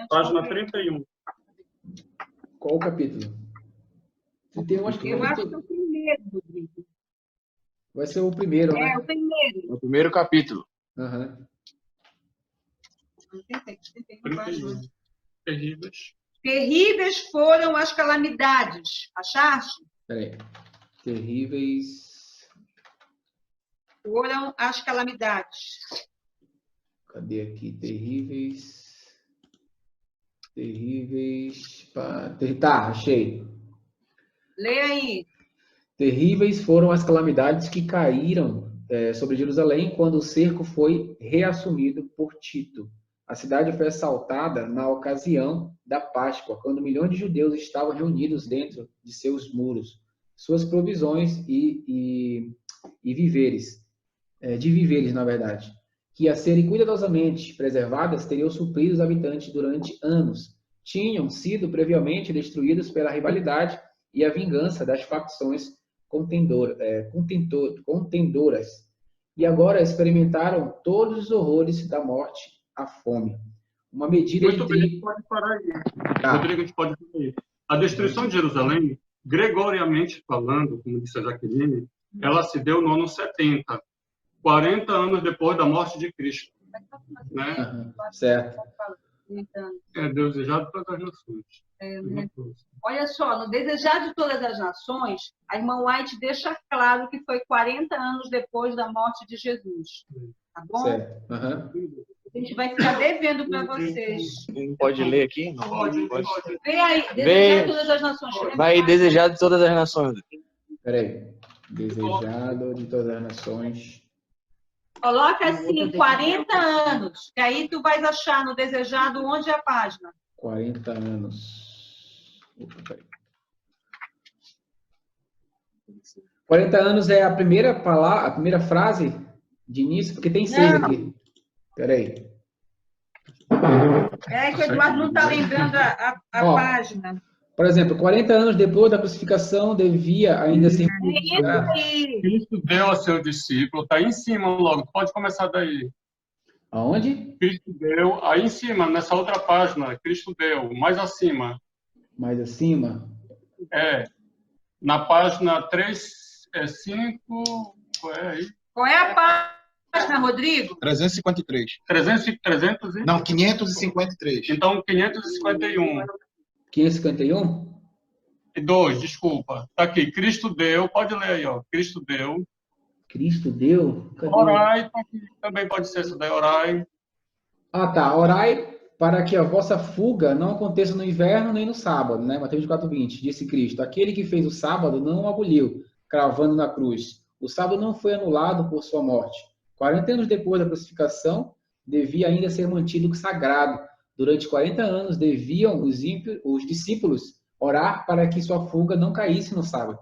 Página 31. Qual o capítulo? Eu acho que Eu acho que é o primeiro, Rodrigo. vai ser o primeiro, né? É, o primeiro. O primeiro capítulo. Aham. 31. Terríveis. Terríveis foram as calamidades. Achaste? Peraí. Terríveis. Foram as calamidades. Cadê aqui? Terríveis. Terríveis. Tá, achei. Lê aí. Terríveis foram as calamidades que caíram sobre Jerusalém quando o cerco foi reassumido por Tito. A cidade foi assaltada na ocasião da Páscoa, quando milhões de judeus estavam reunidos dentro de seus muros. Suas provisões e víveres, na verdade, que a serem cuidadosamente preservadas, teriam suprido os habitantes durante anos. Tinham sido previamente destruídos pela rivalidade e a vingança das facções contendoras. E agora experimentaram todos os horrores da morte, a fome. Uma medida Muito bem, a gente pode parar aí. Rodrigo, a gente pode parar aí. A destruição de Jerusalém, gregoriamente falando, como disse a Jaqueline, ela se deu no ano 70, 40 anos depois da morte de Cristo. Né? Certo. É desejado por todas as nações. Olha só, no Desejado de Todas as Nações, a irmã White deixa claro que foi 40 anos depois da morte de Jesus. Tá bom? Certo. A gente vai ficar devendo para vocês. Não pode ler aqui? Não Pode. Vem aí, Desejado de Todas as Nações. Vai Desejado de Todas as Nações. Peraí. Desejado de Todas as Nações. Coloca assim, 40 anos, que aí tu vais achar no Desejado onde é a página. 40 anos. Opa, peraí. 40 anos é a primeira palavra, a primeira frase de início, porque tem 6 aqui. Peraí. É que o Eduardo não está lembrando a página. Por exemplo, 40 anos depois da crucificação devia ainda ser... Cristo deu a seu discípulo, está aí em cima logo, pode começar daí. Aonde? Cristo deu, aí em cima, nessa outra página, Cristo deu, mais acima. Mais acima? Na página 3, 5, qual é aí? Qual é a página, Rodrigo? 353. 300 e... Não, 553. Então, 551. 551? E 2, desculpa. Tá aqui, Cristo deu, pode ler aí, ó. Cristo deu. Cristo deu? Cadê? Orai, tá aqui, também pode ser isso daí, orai. Ah, tá. Orai para que a vossa fuga não aconteça no inverno nem no sábado, né? Mateus 24:20, disse Cristo. Aquele que fez o sábado não o aboliu, cravando na cruz. O sábado não foi anulado por sua morte. 40 anos depois da crucificação, devia ainda ser mantido sagrado. Durante 40 anos, deviam os discípulos orar para que sua fuga não caísse no sábado.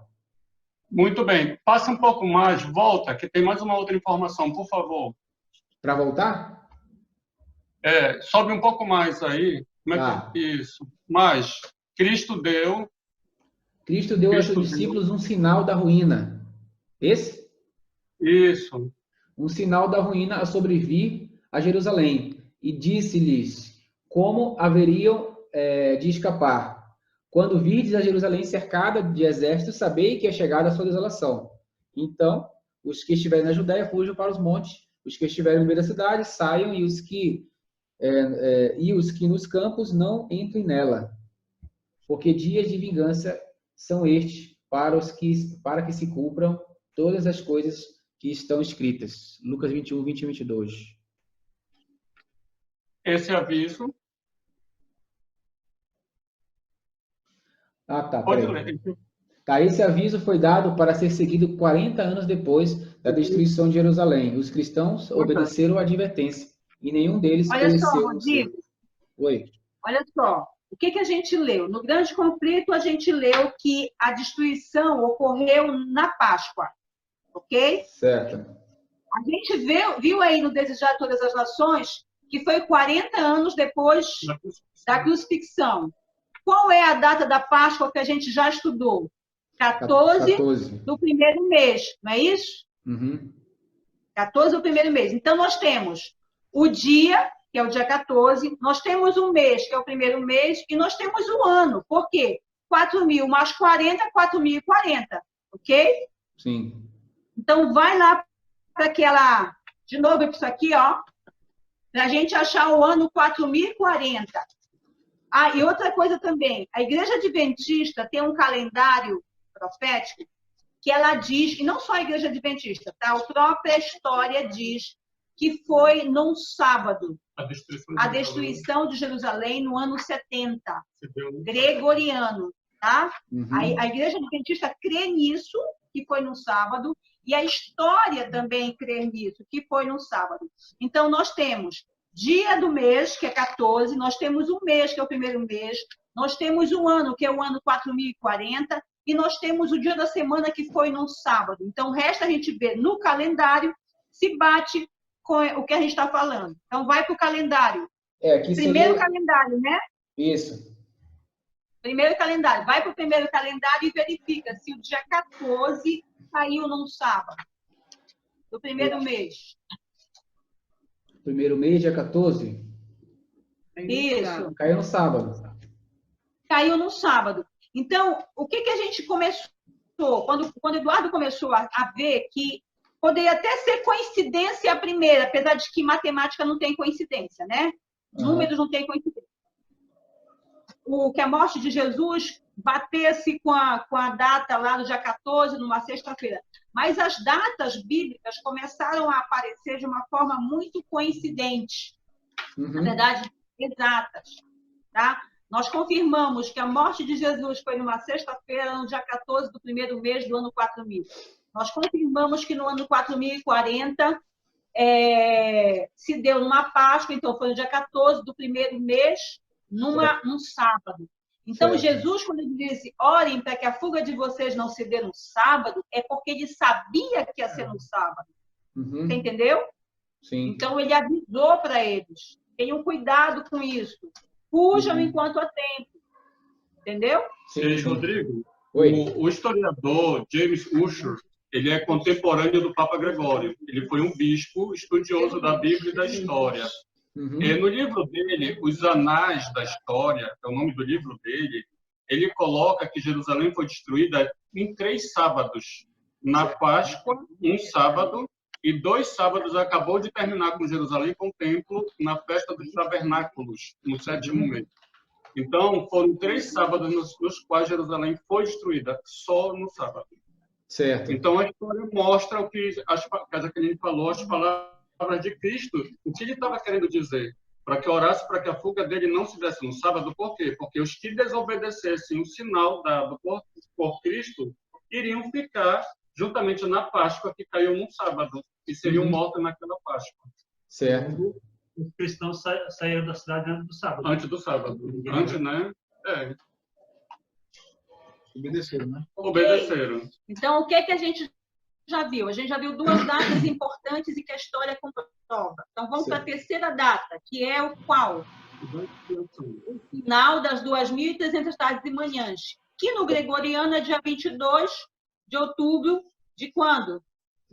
Muito bem. Passa um pouco mais, volta, que tem mais uma outra informação, por favor. Para voltar? Sobe um pouco mais aí. Como é que é isso? Mais. Cristo deu a seus discípulos um sinal da ruína. Esse? Isso. Um sinal da ruína a sobrevir a Jerusalém. E disse-lhes como haveriam de escapar. Quando virdes a Jerusalém cercada de exércitos, sabei que é chegada a sua desolação. Então, os que estiverem na Judéia fujam para os montes, os que estiverem no meio da cidade saiam, e os que nos campos não entrem nela. Porque dias de vingança são estes para que se cumpram todas as coisas que estão escritas. Lucas 21, 20 e 22. Esse aviso. Ah, tá, Pode peraí. ler. Tá, esse aviso foi dado para ser seguido 40 anos depois da destruição de Jerusalém. Os cristãos obedeceram a advertência e nenhum deles Olha só, pereceu. Rodrigo. Oi. Olha só, o que a gente leu? No grande conflito, a gente leu que a destruição ocorreu na Páscoa, ok? Certo. A gente viu aí no Desejar Todas as Nações que foi 40 anos depois da crucifixão. Qual é a data da Páscoa que a gente já estudou? 14 do primeiro mês, não é isso? Uhum. 14 do primeiro mês. Então, nós temos o dia, que é o dia 14, nós temos o mês, que é o primeiro mês, e nós temos o ano. Por quê? 4.000 mais 40, 4.040, ok? Sim. Então, vai lá para aquela... De novo, para isso aqui, ó. Para a gente achar o ano 4.040. Ah, e outra coisa também. A Igreja Adventista tem um calendário profético que ela diz, e não só a Igreja Adventista, tá? A própria história diz que foi num sábado, a destruição de Jerusalém no ano 70, gregoriano, tá? Uhum. A Igreja Adventista crê nisso, que foi no sábado, e a história também crê nisso, que foi no sábado. Então, nós temos dia do mês, que é 14, nós temos o mês, que é o primeiro mês, nós temos o ano, que é o ano 4.040, e nós temos o dia da semana, que foi no sábado. Então, resta a gente ver no calendário se bate com o que a gente está falando. Então, vai para o calendário. Aqui primeiro seria... calendário, né? Isso. Primeiro calendário. Vai para o primeiro calendário e verifica se o dia 14 caiu num sábado. Do primeiro mês. Primeiro mês, dia 14? Isso. Caiu no sábado. Caiu no sábado. Então, o que a gente começou? Quando Eduardo começou a ver que poderia até ser coincidência a primeira, apesar de que matemática não tem coincidência, né? Números não tem coincidência. Que a morte de Jesus batesse com a data lá no dia 14, numa sexta-feira. Mas as datas bíblicas começaram a aparecer de uma forma muito coincidente. Na verdade, exatas. Tá? Nós confirmamos que a morte de Jesus foi numa sexta-feira, no dia 14 do primeiro mês do ano 4.000. Nós confirmamos que no ano 4.040 se deu numa Páscoa, então foi no dia 14 do primeiro mês, num sábado. Então, certo. Jesus, quando ele disse, orem para que a fuga de vocês não se dê no sábado, é porque ele sabia que ia ser no sábado. Você entendeu? Sim. Então, ele avisou para eles, tenham cuidado com isso. Fujam enquanto há tempo. Entendeu? Sim, Rodrigo. Oi. O historiador James Ussher, ele é contemporâneo do Papa Gregório. Ele foi um bispo estudioso da Bíblia e da história. No livro dele, Os Anais da História, é o nome do livro dele, ele coloca que Jerusalém foi destruída em 3 sábados. Na Páscoa, um sábado, e 2 sábados acabou de terminar com Jerusalém, com o templo, na festa dos tabernáculos, no 7º mês. Então, foram 3 sábados nos quais Jerusalém foi destruída, só no sábado. Certo. Então, a história mostra o que a Jaqueline falou, as palavras de Cristo, o que ele estava querendo dizer, para que orasse para que a fuga dele não se desse no sábado. Por quê? Porque os que desobedecessem o sinal dado por Cristo iriam ficar juntamente na Páscoa, que caiu num sábado, e seriam mortos naquela Páscoa. Certo. Os cristãos saíram da cidade antes do sábado. Antes do sábado. Antes, né? Obedeceram, né? Obedeceram. Então, o que a gente já viu? A gente já viu 2 datas importantes e que a história comprova. Então, vamos para a terceira data, que é o qual? O final das 2.300 tardes e manhãs, que no gregoriano é dia 22 de outubro de quando?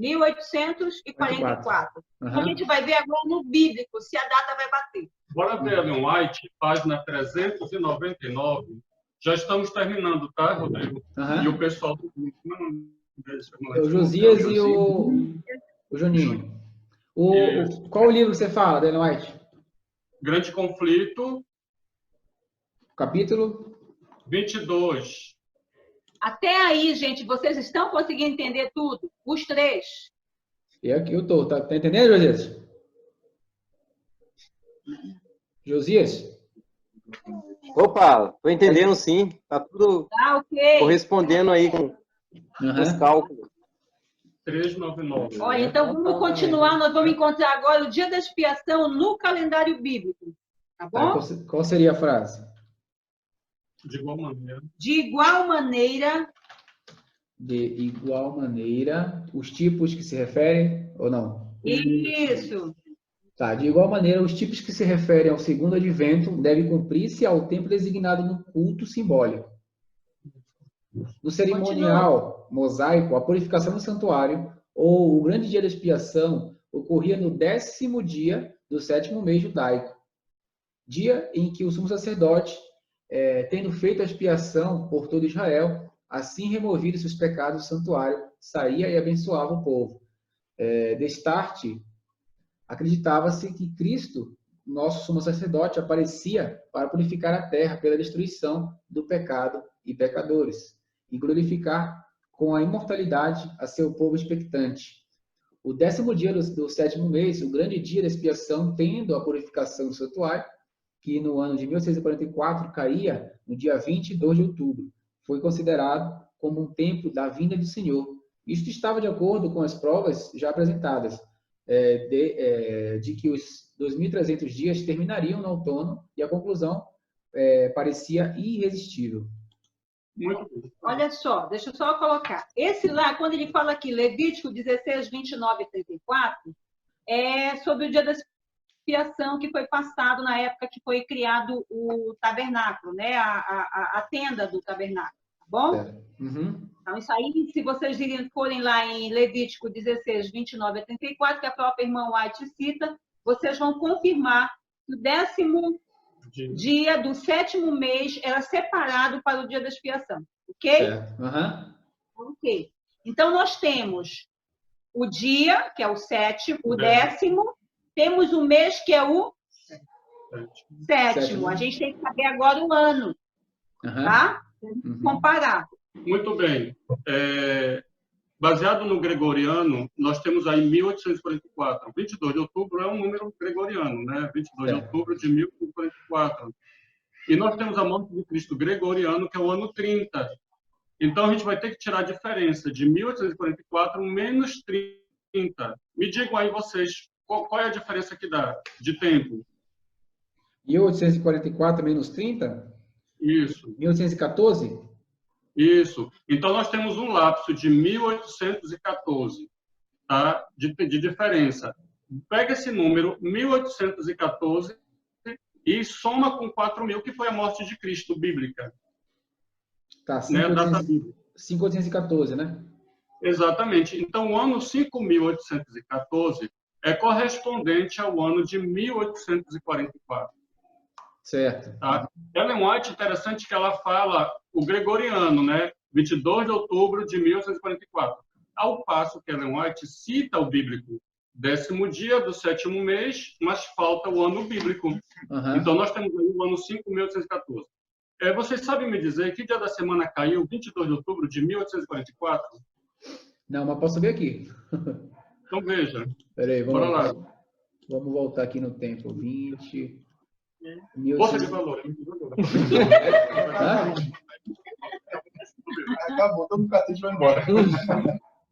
1844. Uhum. A gente vai ver agora no bíblico se a data vai bater. Bora ver Ellen White, página 399. Já estamos terminando, tá, Rodrigo? Uhum. E o pessoal... É o Josias e o Juninho. Qual o livro que você fala, Ellen White? Grande Conflito, Capítulo? 22. Até aí, gente, vocês estão conseguindo entender tudo? Os três. E aqui eu tô. Tá entendendo, Josias? Josias? Opa, tô entendendo sim. Tá tudo Tá, ok. correspondendo aí com os cálculos. 399. Olha, então vamos continuar. Nós vamos encontrar agora o dia da expiação no calendário bíblico. Tá bom? Qual seria a frase? De igual maneira. De igual maneira. De igual maneira, os tipos que se referem ou não? Isso. Tá, de igual maneira, os tipos que se referem ao segundo advento devem cumprir-se ao tempo designado no culto simbólico. No cerimonial mosaico, a purificação do santuário ou o grande dia da expiação ocorria no 10º dia do 7º mês judaico, dia em que o sumo sacerdote, tendo feito a expiação por todo Israel, assim removido seus pecados do santuário, saía e abençoava o povo. Destarte, acreditava-se que Cristo, nosso sumo sacerdote, aparecia para purificar a terra pela destruição do pecado e pecadores, e glorificar com a imortalidade a seu povo expectante. O 10º dia do 7º mês, o grande dia da expiação, tendo a purificação do santuário, que no ano de 1644 caía no dia 22 de outubro, foi considerado como um tempo da vinda do Senhor. Isto estava de acordo com as provas já apresentadas, de que os 2.300 dias terminariam no outono, e a conclusão parecia irresistível. Olha só, deixa eu só colocar. Esse lá, quando ele fala aqui, Levítico 16, 29 e 34, é sobre o dia da expiação que foi passado na época que foi criado o tabernáculo, né? A tenda do tabernáculo, tá bom? Uhum. Então, isso aí, se vocês forem lá em Levítico 16, 29 a 34, que a própria irmã White cita, vocês vão confirmar que o 10º dia do 7º mês era separado para o dia da expiação. Ok? Uhum. Ok. Então, nós temos o dia, que é o 7º, o 10º, temos o mês, que é o 7º. A gente tem que saber agora o ano, tá? Comparar. Muito bem. Baseado no gregoriano, nós temos aí 1844. 22 de outubro é um número gregoriano, né? 22 de outubro de 1844. E nós temos a morte de Cristo gregoriano, que é o ano 30. Então, a gente vai ter que tirar a diferença de 1844 menos 30. Me digam aí vocês, qual é a diferença que dá de tempo? 1844 menos 30? Isso. 1814? Isso. Então, nós temos um lapso de 1814, tá? de diferença. Pega esse número, 1814, e soma com 4.000, que foi a morte de Cristo bíblica. Tá, 5.814, né? Exatamente. Então, o ano 5.814 é correspondente ao ano de 1844. Certo. Tá? Ellen White, interessante que ela fala o gregoriano, né? 22 de outubro de 1844. Ao passo que Ellen White cita o bíblico, 10º dia do 7º mês, mas falta o ano bíblico. Então, nós temos aí o ano 5.814. Vocês sabem me dizer que dia da semana caiu 22 de outubro de 1844? Não, mas posso ver aqui. Então, veja. Peraí, bora lá. Vamos voltar aqui no tempo. 20... Bolsa de valor. Acabou, todo mundo cartão vai embora.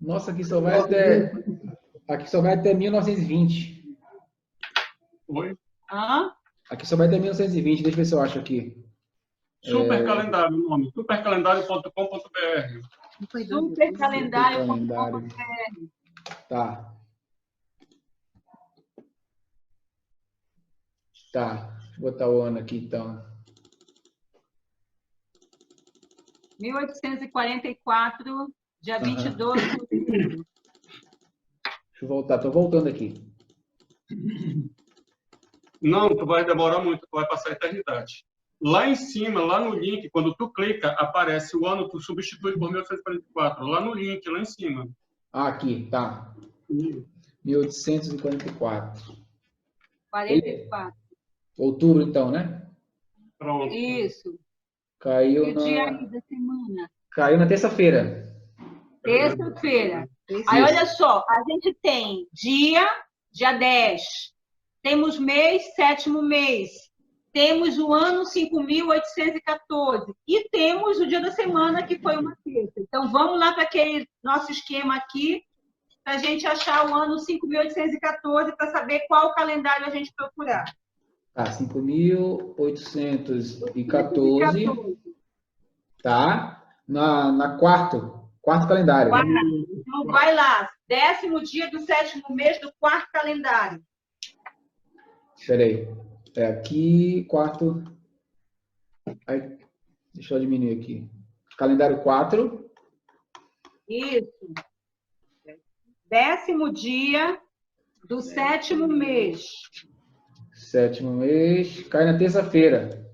Nossa, aqui só vai até 1920. Oi? Aqui só vai até 1920, deixa eu ver se eu acho aqui. Supercalendário, o nome. Supercalendário.com.br. Supercalendário.com.br. Tá. Tá. Deixa eu botar o ano aqui, então. 1844, dia 22 de outubro. Deixa eu voltar, estou voltando aqui. Não, tu vai demorar muito, tu vai passar a eternidade. Lá em cima, lá no link, quando tu clica, aparece o ano, tu substitui por 1844. Lá no link, lá em cima. Ah, aqui, tá. 1844. 44. Outubro, então, né? Pronto. Isso. Caiu E o dia aí da semana? Caiu na terça-feira. Terça-feira. Aí, olha só, a gente tem dia 10. Temos mês, 7º mês. Temos o ano 5.814. E temos o dia da semana, que foi uma terça. Então, vamos lá para aquele nosso esquema aqui, para a gente achar o ano 5.814, para saber qual calendário a gente procurar. Tá, 5.814. Tá? Na quarto calendário. Então, vai lá. 10º dia do 7º mês do 4º calendário. Espera aí. É aqui, quarto... Aí, deixa eu diminuir aqui. Calendário 4. Isso. 10º dia do 7º mês. 7º mês. Cai na terça-feira.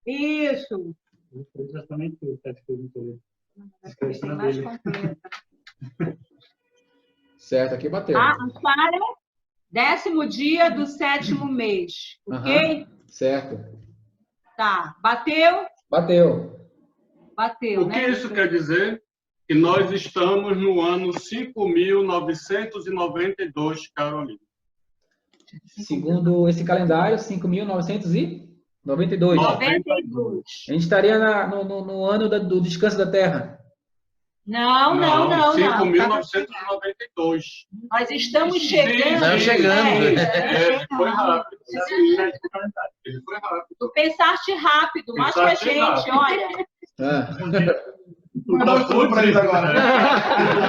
Isso. Exatamente o que você perguntou. Tem mais completa. Certo, aqui bateu. Para 10º dia do 7º mês. Ok? Certo. Tá. Bateu? Bateu. Bateu, O que né? isso quer dizer? Que nós estamos no ano 5.992, Carolina. Segundo esse calendário, 5.992. 92. A gente estaria no ano do descanso da Terra. Não. 5.992. Nós estamos chegando. Não, chegando. Foi rápido. Ele foi rápido. Tu pensaste rápido, mas com a Pensaste gente, rápido. olha. Vai dar um estudo pra eles agora.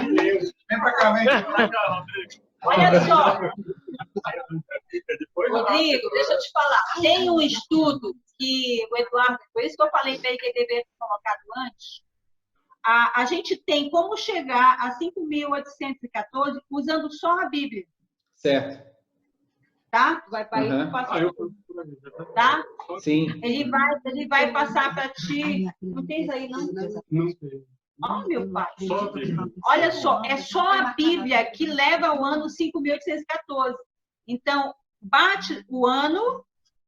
Vem pra cá, vem. Olha só. Rodrigo, deixa eu te falar. Tem um estudo que o Eduardo, por isso que eu falei para ele que ele deveria ter colocado antes. A gente tem como chegar a 5.814 usando só a Bíblia. Certo. Tá? Vai para aí, tá? Sim. Ele vai passar para ti. Não tens aí, não? Não sei. Oh, meu pai. Só a Bíblia. Olha só, é só a Bíblia que leva ao ano 5.814. Então, bate o ano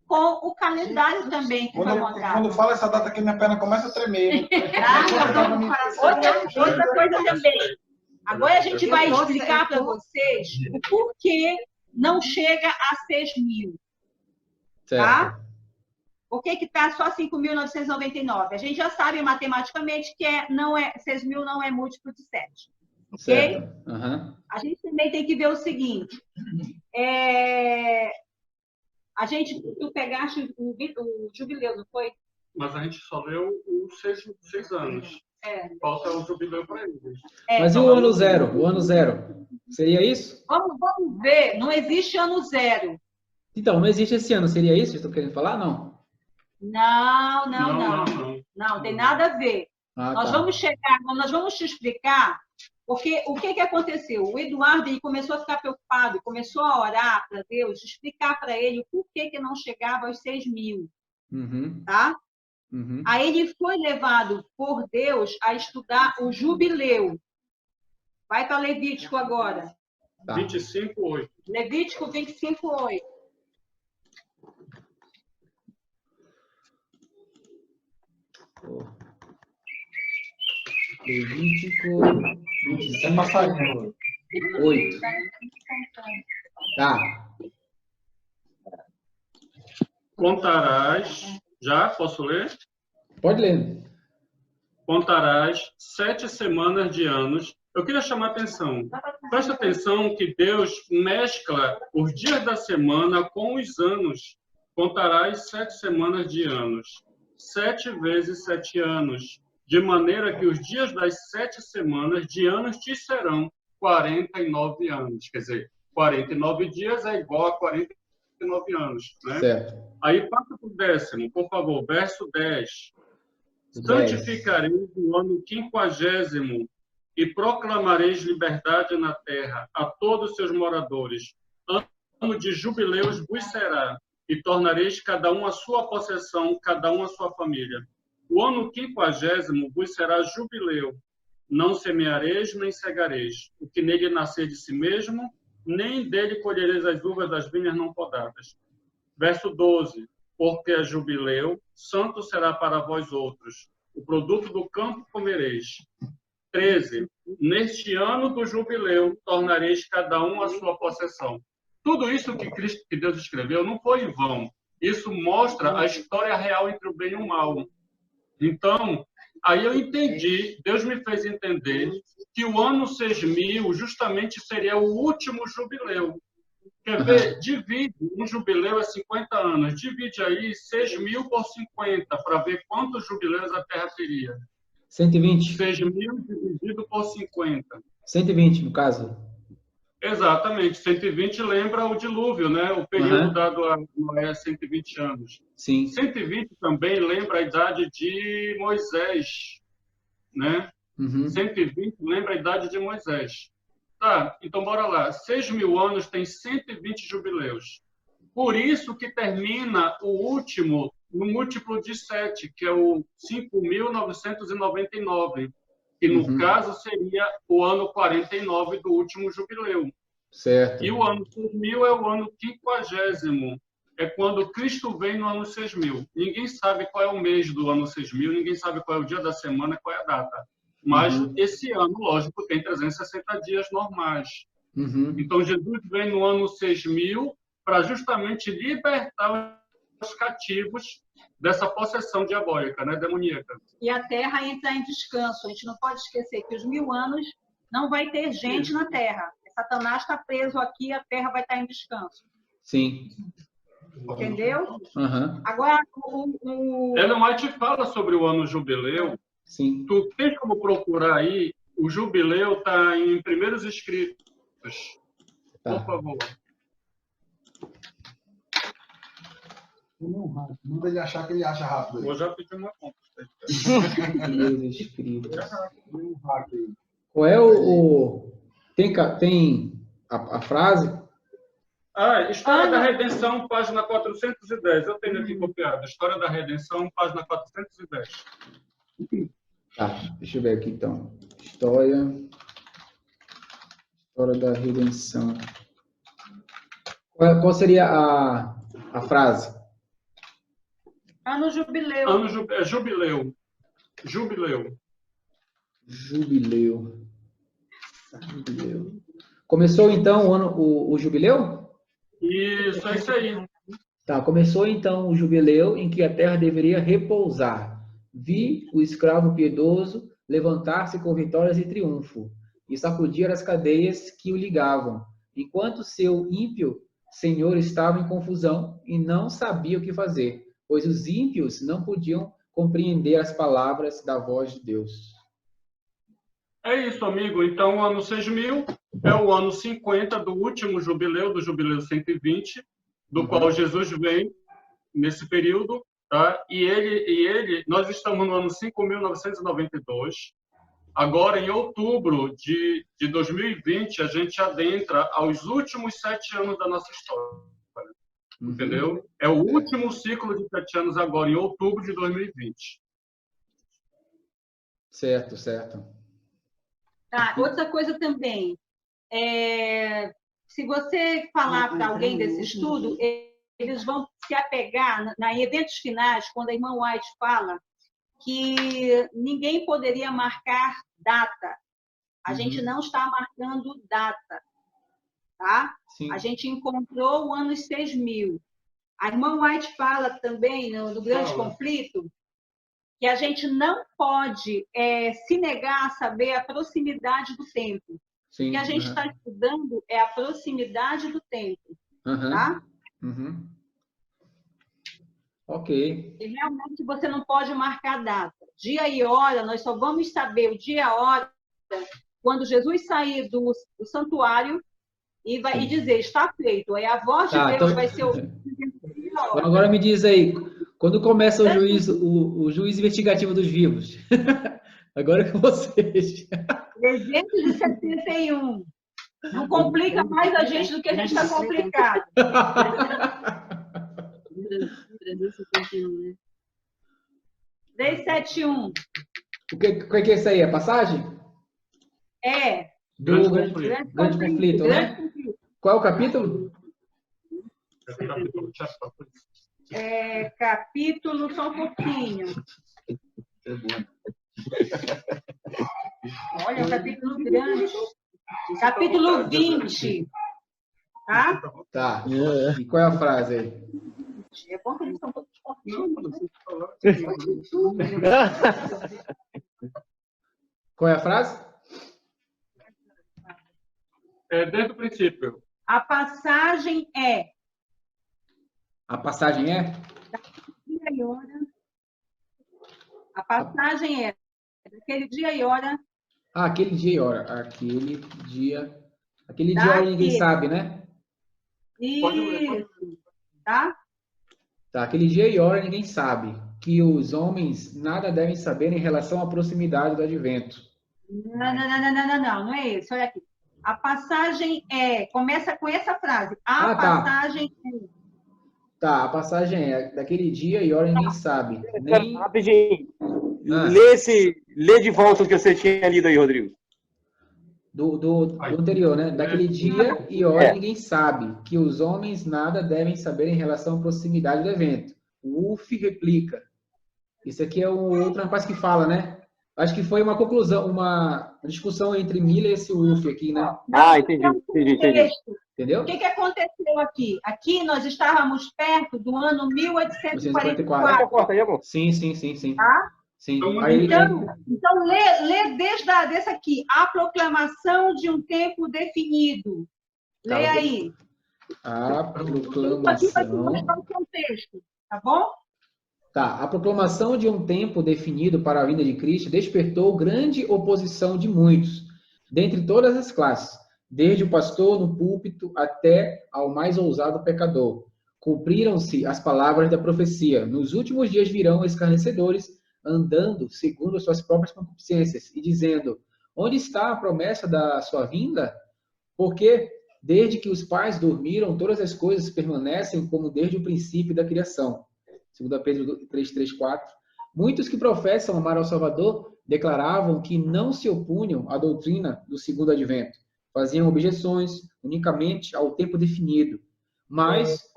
com o calendário também que foi montado. Quando fala essa data aqui, minha perna começa a tremer. Outra coisa também. Agora a gente vai explicar para vocês o porquê não chega a 6.000. Tá? Por que está só 5.999? A gente já sabe matematicamente que 6.000 não é múltiplo de 7. Ok? Certo. Uhum. A gente também tem que ver o seguinte. Tu pegaste o jubileu, não foi? Mas a gente só leu os 6 anos. Falta o jubileu para eles. Mas e o ano zero? O ano zero? Seria isso? Vamos ver. Não existe ano zero. Então, não existe esse ano. Seria isso que estão querendo falar? Não. Não, tem nada a ver. Nós vamos te explicar, porque o que aconteceu? O Eduardo ele começou a ficar preocupado, começou a orar para Deus, explicar para ele o porquê que não chegava aos 6.000. Tá? Aí ele foi levado por Deus a estudar o jubileu. Vai para Levítico agora. 25:8. Levítico 25:8. Levítico 25:8. Tá. Contarás, já posso ler? Pode ler. Contarás 7 semanas de anos. Eu queria chamar a atenção. Presta atenção que Deus mescla os dias da semana com os anos. Contarás 7 semanas de anos. 7 vezes 7 anos. De maneira que os dias das 7 semanas de anos te serão 49 anos. Quer dizer, 49 dias é igual a 49 anos. Né? Certo. Aí passa para o 10º, por favor, verso 10. Santificarei no ano 50º e proclamareis liberdade na terra a todos os seus moradores. Ano de jubileus vos será, e tornareis cada um a sua possessão, cada um a sua família. O ano 50º vos será jubileu. Não semeareis, nem cegareis. O que nele nascer de si mesmo, nem dele colhereis as uvas das vinhas não podadas. Verso 12. Porque é jubileu, santo será para vós outros. O produto do campo comereis. 13. Neste ano do jubileu, tornareis cada um a sua possessão. Tudo isso que Deus escreveu não foi em vão. Isso mostra a história real entre o bem e o mal. Então, aí eu entendi, Deus me fez entender que o ano 6000 justamente seria o último jubileu. Quer ver? Divide, um jubileu é 50 anos, divide aí 6.000 por 50, para ver quantos jubileus a Terra teria. 120. 6.000 dividido por 50. 120, no caso. Exatamente. 120 lembra o dilúvio, né? O período dado a Noé, 120 anos. Sim. 120 também lembra a idade de Moisés, né? 120 lembra a idade de Moisés. Tá, então bora lá. 6.000 anos tem 120 jubileus. Por isso que termina o último no múltiplo de 7, que é o 5.999, que no caso seria o ano 49 do último jubileu. Certo. E o ano 6.000 é o ano 50º. É quando Cristo vem no ano 6.000. Ninguém sabe qual é o mês do ano 6.000, ninguém sabe qual é o dia da semana, qual é a data. Mas esse ano, lógico, tem 360 dias normais. Então, Jesus vem no ano 6.000 para justamente libertar os cativos dessa possessão diabólica, né, demoníaca. E a Terra entra em descanso. A gente não pode esquecer que os 1000 anos não vai ter gente na Terra. Satanás está preso aqui, a Terra vai estar em descanso. Sim. Entendeu? Agora, Ellen White fala sobre o ano jubileu. Sim. Tu tens como procurar aí, o jubileu está em Primeiros Escritos. Por favor. Manda ele achar que ele acha rápido. Vou já pedir uma conta. Primeiros Escritos. Qual é o... Tem a frase? História da Redenção, página 410. Eu tenho aqui copiado. História da Redenção, página 410. Tá, deixa eu ver aqui então. História da Redenção. Qual seria a frase? Ano jubileu. Jubileu. Começou então o jubileu? Isso, é isso aí. Tá, começou então o jubileu em que a terra deveria repousar. Vi o escravo piedoso levantar-se com vitórias e triunfo e sacudir as cadeias que o ligavam, enquanto seu ímpio senhor estava em confusão e não sabia o que fazer, pois os ímpios não podiam compreender as palavras da voz de Deus. É isso, amigo. Então, o ano 6.000 é o ano 50 do último jubileu, do jubileu 120, do qual Jesus vem nesse período, tá? Nós estamos no ano 5.992. Agora, em outubro de 2020, a gente adentra aos últimos 7 anos da nossa história. Entendeu? É o último ciclo de 7 anos agora, em outubro de 2020. Certo. Tá, outra coisa também. Se você falar para alguém desse estudo, eles vão se apegar em eventos finais, quando a irmã White fala que ninguém poderia marcar data. A gente não está marcando data. Tá? A gente encontrou o ano 6.000. A irmã White fala também, no Grande Conflito, que a gente não pode se negar a saber a proximidade do tempo. O que a gente está estudando é a proximidade do tempo. Tá? Ok. E realmente você não pode marcar data. Dia e hora, nós só vamos saber o dia e a hora quando Jesus sair do santuário e dizer, está feito. Aí a voz de Deus vai ser ouvida. Agora me diz aí, quando começa o juiz investigativo dos vivos? Agora é com vocês. 371. Não complica mais a gente do que a gente está complicado. 371. O que é isso aí? A passagem? É. Do Grande grande conflito, né? Qual é o capítulo? Capítulo, só um pouquinho. Olha, o capítulo grande. Capítulo 20. Tá? Tá. E qual é a frase aí? É bom que eles são todos fortinhos. Qual é a frase? Desde o princípio. A passagem é. A passagem é? Dia e hora. A passagem é daquele dia e hora. Ah, aquele dia e hora. Aquele dia e hora ninguém sabe, né? Isso. Tá? Tá, aquele dia e hora ninguém sabe. Que os homens nada devem saber em relação à proximidade do advento. Não é isso. Olha aqui. A passagem é. Começa com essa frase. A passagem é. Tá, a passagem é daquele dia e hora ninguém sabe. Nem... Rapidinho. Lê de volta o que você tinha lido aí, Rodrigo. Do anterior, né? Daquele dia e hora ninguém sabe, que os homens nada devem saber em relação à proximidade do evento. O Wolff replica. Isso aqui é um outro rapaz que fala, né? Acho que foi uma conclusão, uma discussão entre Miller e esse Wolff aqui, né? Ah, entendi. Entendeu? O que aconteceu aqui? Aqui nós estávamos perto do ano 1844. Corta aí, amor. Sim. Tá? Sim. Então lê desde desse aqui. A proclamação de um tempo definido. Lê aí. A proclamação... Aqui vai mostrar o contexto, tá bom? Tá. A proclamação de um tempo definido para a vinda de Cristo despertou grande oposição de muitos, dentre todas as classes, desde o pastor no púlpito até ao mais ousado pecador. Cumpriram-se as palavras da profecia. Nos últimos dias virão escarnecedores, andando segundo as suas próprias concupiscências, e dizendo: onde está a promessa da sua vinda? Porque, desde que os pais dormiram, todas as coisas permanecem como desde o princípio da criação. 2 Pedro 3:4. Muitos que professam amar ao Salvador declaravam que não se opunham à doutrina do segundo advento. Faziam objeções unicamente ao tempo definido. Mas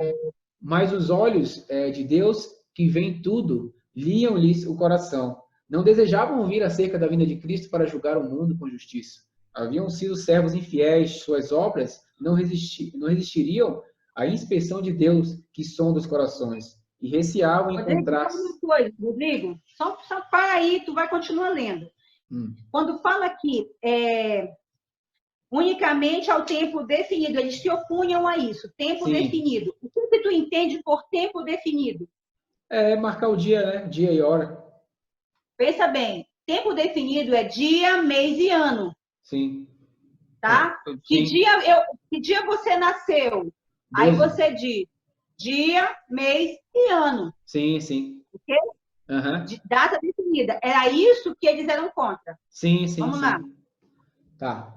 os olhos de Deus, que veem tudo, liam-lhes o coração. Não desejavam ouvir acerca da vinda de Cristo para julgar o mundo com justiça. Haviam sido servos infiéis, suas obras não resistiriam à inspeção de Deus, que sonda os corações, e receavam encontrar-se... Uma coisa, Rodrigo, só para aí, tu vai continuar lendo. Quando fala aqui, unicamente ao tempo definido, eles se opunham a isso, tempo definido. O que tu entende por tempo definido? É marcar o dia, né? Dia e hora. Pensa bem, tempo definido é dia, mês e ano. Sim. Tá? Sim. Que dia você nasceu? Aí você diz dia, mês e ano. Sim. Ok? Uhum. Data definida. Era isso que eles eram contra. Sim. Vamos lá. Tá.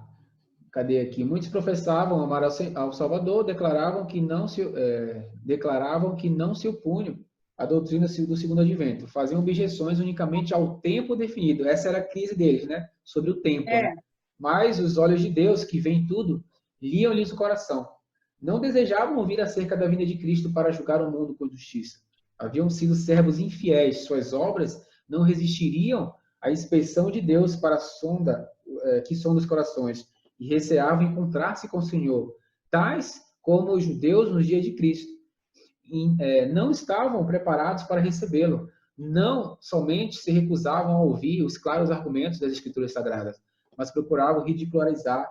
Cadê aqui? Muitos professavam amar ao Salvador, declaravam que não se opunham à doutrina do segundo advento. Faziam objeções unicamente ao tempo definido. Essa era a crise deles, né? Sobre o tempo. Né? Mas os olhos de Deus, que veem tudo, liam-lhes o coração. Não desejavam ouvir acerca da vinda de Cristo para julgar o mundo com justiça. Haviam sido servos infiéis. Suas obras não resistiriam à inspeção de Deus para que sonda os corações, e receavam encontrar-se com o Senhor, tais como os judeus nos dias de Cristo. Não estavam preparados para recebê-lo. Não somente se recusavam a ouvir os claros argumentos das Escrituras Sagradas, mas procuravam ridicularizar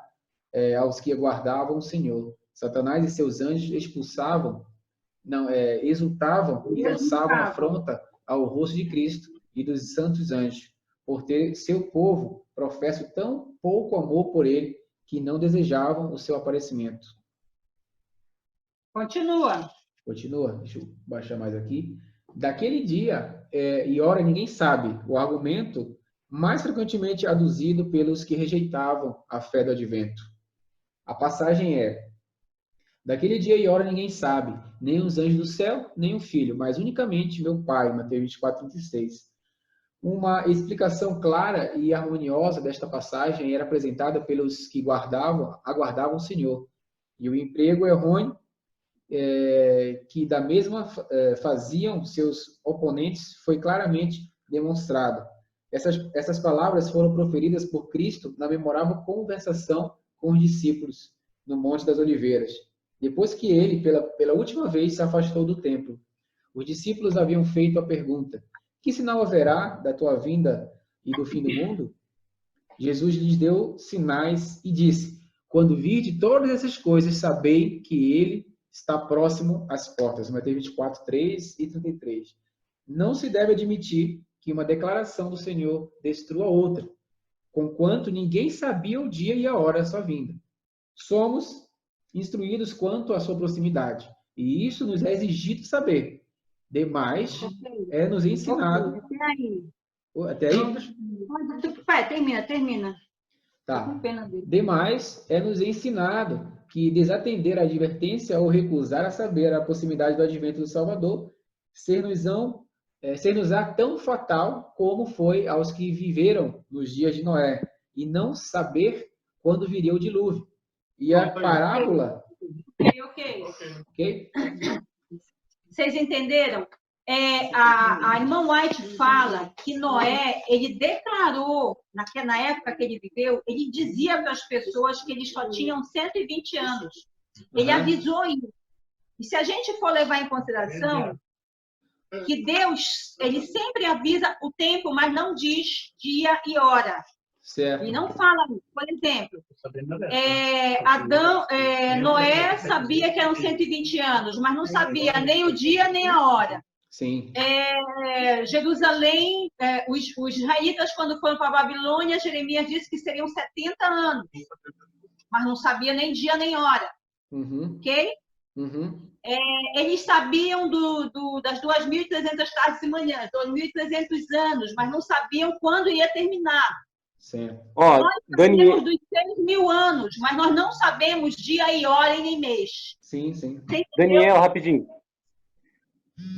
aos que aguardavam o Senhor. Satanás e seus anjos exultavam e lançavam afronta ao rosto de Cristo e dos santos anjos, por ter seu povo professo tão pouco amor por ele, que não desejavam o seu aparecimento. Continua. Deixa eu baixar mais aqui. Daquele dia e hora ninguém sabe. O argumento mais frequentemente aduzido pelos que rejeitavam a fé do advento. A passagem é: daquele dia e hora ninguém sabe, nem os anjos do céu, nem o Filho, mas unicamente meu Pai. Mateus 24:36. Uma explicação clara e harmoniosa desta passagem era apresentada pelos que aguardavam o Senhor. E o emprego errôneo que da mesma faziam seus oponentes foi claramente demonstrado. Essas palavras foram proferidas por Cristo na memorável conversação com os discípulos no Monte das Oliveiras, depois que ele, pela última vez, se afastou do templo. Os discípulos haviam feito a pergunta: que sinal haverá da tua vinda e do fim do mundo? Jesus lhes deu sinais e disse: quando virde todas essas coisas, sabei que ele está próximo às portas. Mateus 24:3 e 33. Não se deve admitir que uma declaração do Senhor destrua outra, conquanto ninguém sabia o dia e a hora da sua vinda. Somos instruídos quanto à sua proximidade, e isso nos é exigido saber. Demais é nos ensinado... Até aí? Termina. Tá. Demais é nos ensinado que desatender a advertência ou recusar a saber a proximidade do advento do Salvador ser-nos-á tão fatal como foi aos que viveram nos dias de Noé, e não saber quando viria o dilúvio. E a parábola... Ok. Vocês entenderam? A irmã White fala que Noé, ele declarou, na época que ele viveu, ele dizia para as pessoas que eles só tinham 120 anos. Ele avisou isso. E se a gente for levar em consideração que Deus, ele sempre avisa o tempo, mas não diz dia e hora. Certo. E não fala, por exemplo, Noé sabia que eram 120 anos, mas não sabia nem o dia nem a hora. Sim. Jerusalém, os israelitas, quando foram para a Babilônia, Jeremias disse que seriam 70 anos, mas não sabia nem dia nem hora. Ok? Eles sabiam das 2.300 tardes e manhãs, 2.300 anos, mas não sabiam quando ia terminar. Certo. Nós sabemos dos 6.000 anos, mas nós não sabemos dia e hora e nem mês. Sim, sim. Daniel, rapidinho.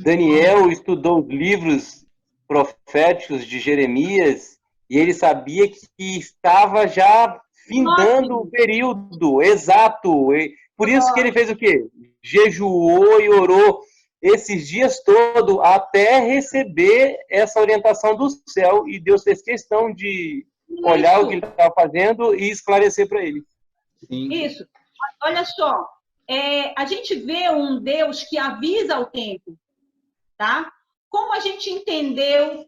Daniel estudou os livros proféticos de Jeremias e ele sabia que estava já findando o período exato. Por isso que ele fez o quê? Jejuou e orou esses dias todos até receber essa orientação do céu, e Deus fez questão de olhar o que ele estava fazendo e esclarecer para ele. Sim. Isso. Olha só, a gente vê um Deus que avisa o tempo, tá? Como a gente entendeu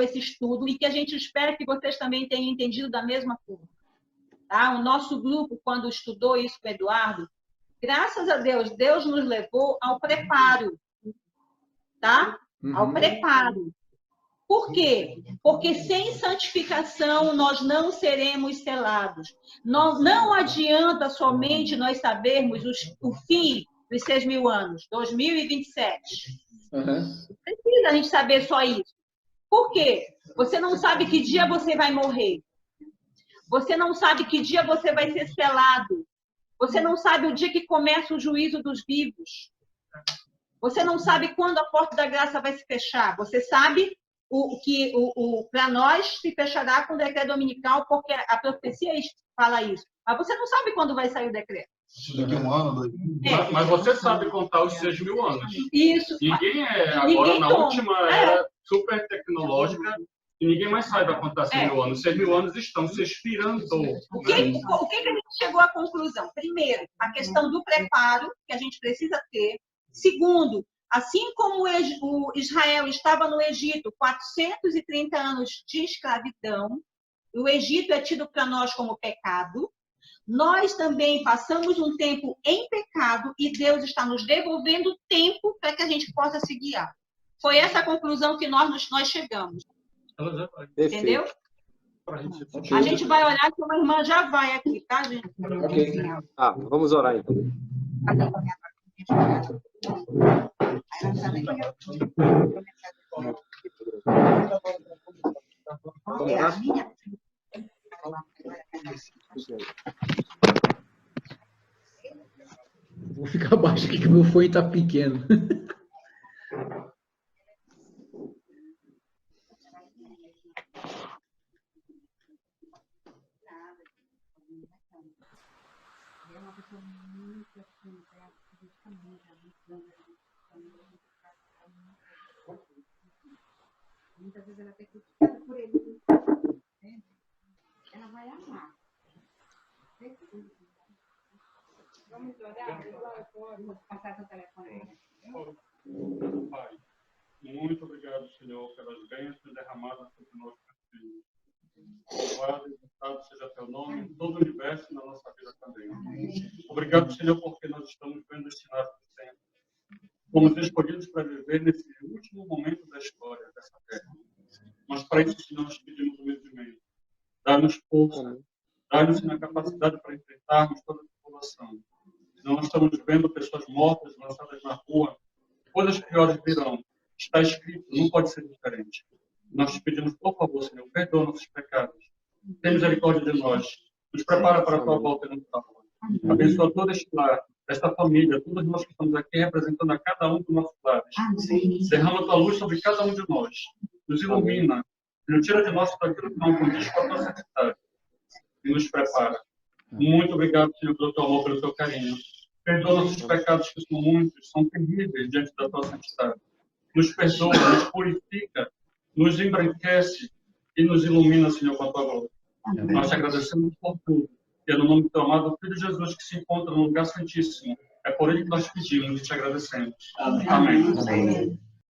esse estudo, e que a gente espera que vocês também tenham entendido da mesma forma. Tá? O nosso grupo, quando estudou isso com o Eduardo, graças a Deus, Deus nos levou ao preparo, tá? Ao preparo. Por quê? Porque sem santificação nós não seremos selados. Não adianta somente nós sabermos o fim dos 6.000 anos, 2027. Precisa a gente saber só isso. Por quê? Você não sabe que dia você vai morrer. Você não sabe que dia você vai ser selado. Você não sabe o dia que começa o juízo dos vivos. Você não sabe quando a porta da graça vai se fechar. Você sabe que para nós se fechará com o decreto dominical, porque a profecia fala isso. Mas você não sabe quando vai sair o decreto. Daqui a um ano, 2 anos. Mas você sabe contar os 6.000 anos. Isso. Ninguém agora na última era super tecnológica, e ninguém mais sabe contar 6.000 anos. 6.000 anos estão se expirando. O que a gente chegou à conclusão? Primeiro, a questão do preparo que a gente precisa ter. Segundo, assim como o Israel estava no Egito 430 anos de escravidão, o Egito é tido para nós como pecado, nós também passamos um tempo em pecado e Deus está nos devolvendo tempo para que a gente possa se guiar. Foi essa a conclusão que nós chegamos. Entendeu? A gente vai orar, que uma irmã já vai aqui, tá, gente? Ok. Vamos orar então. Vamos lá? Vou ficar baixo aqui que o meu fone está pequeno. Muitas vezes ela tem que ficar por ele. Ela vai amar. Vamos orar? Vou passar seu telefone. Pai, muito obrigado, Senhor, pelas bênçãos derramadas sobre nós, filhos. Louvado e exaltado seja teu nome em todo o universo e na nossa vida também. Obrigado, Senhor, porque nós estamos vendo esse lado do tempo. Fomos escolhidos para viver nesse último momento da história dessa terra. Mas para isso, Senhor, nós pedimos humildemente. Dá-nos força, dá-nos a capacidade para enfrentarmos toda a população. Senão nós estamos vendo pessoas mortas, lançadas na rua. Coisas piores virão. Está escrito, não pode ser diferente. Nós te pedimos, por favor, Senhor, perdoa nossos pecados. Tem misericórdia de nós. Nos prepara para a tua volta e nos salva. Abençoa todo este lar, esta família, todos nós que estamos aqui representando a cada um dos nossos lares. Derrama a tua luz sobre cada um de nós. Nos ilumina. Nos tira de nós tua gratidão, condiz com a tua santidade. E nos prepara. Muito obrigado, Senhor, pelo teu amor, pelo teu carinho. Perdoa nossos pecados, que são muitos, são terríveis diante da tua santidade. Nos perdoa, nos purifica, nos embranquece e nos ilumina, Senhor, com a tua glória. Nós te agradecemos por tudo. E é no nome do teu amado Filho Jesus, que se encontra no lugar santíssimo. É por ele que nós pedimos e te agradecemos. Amém.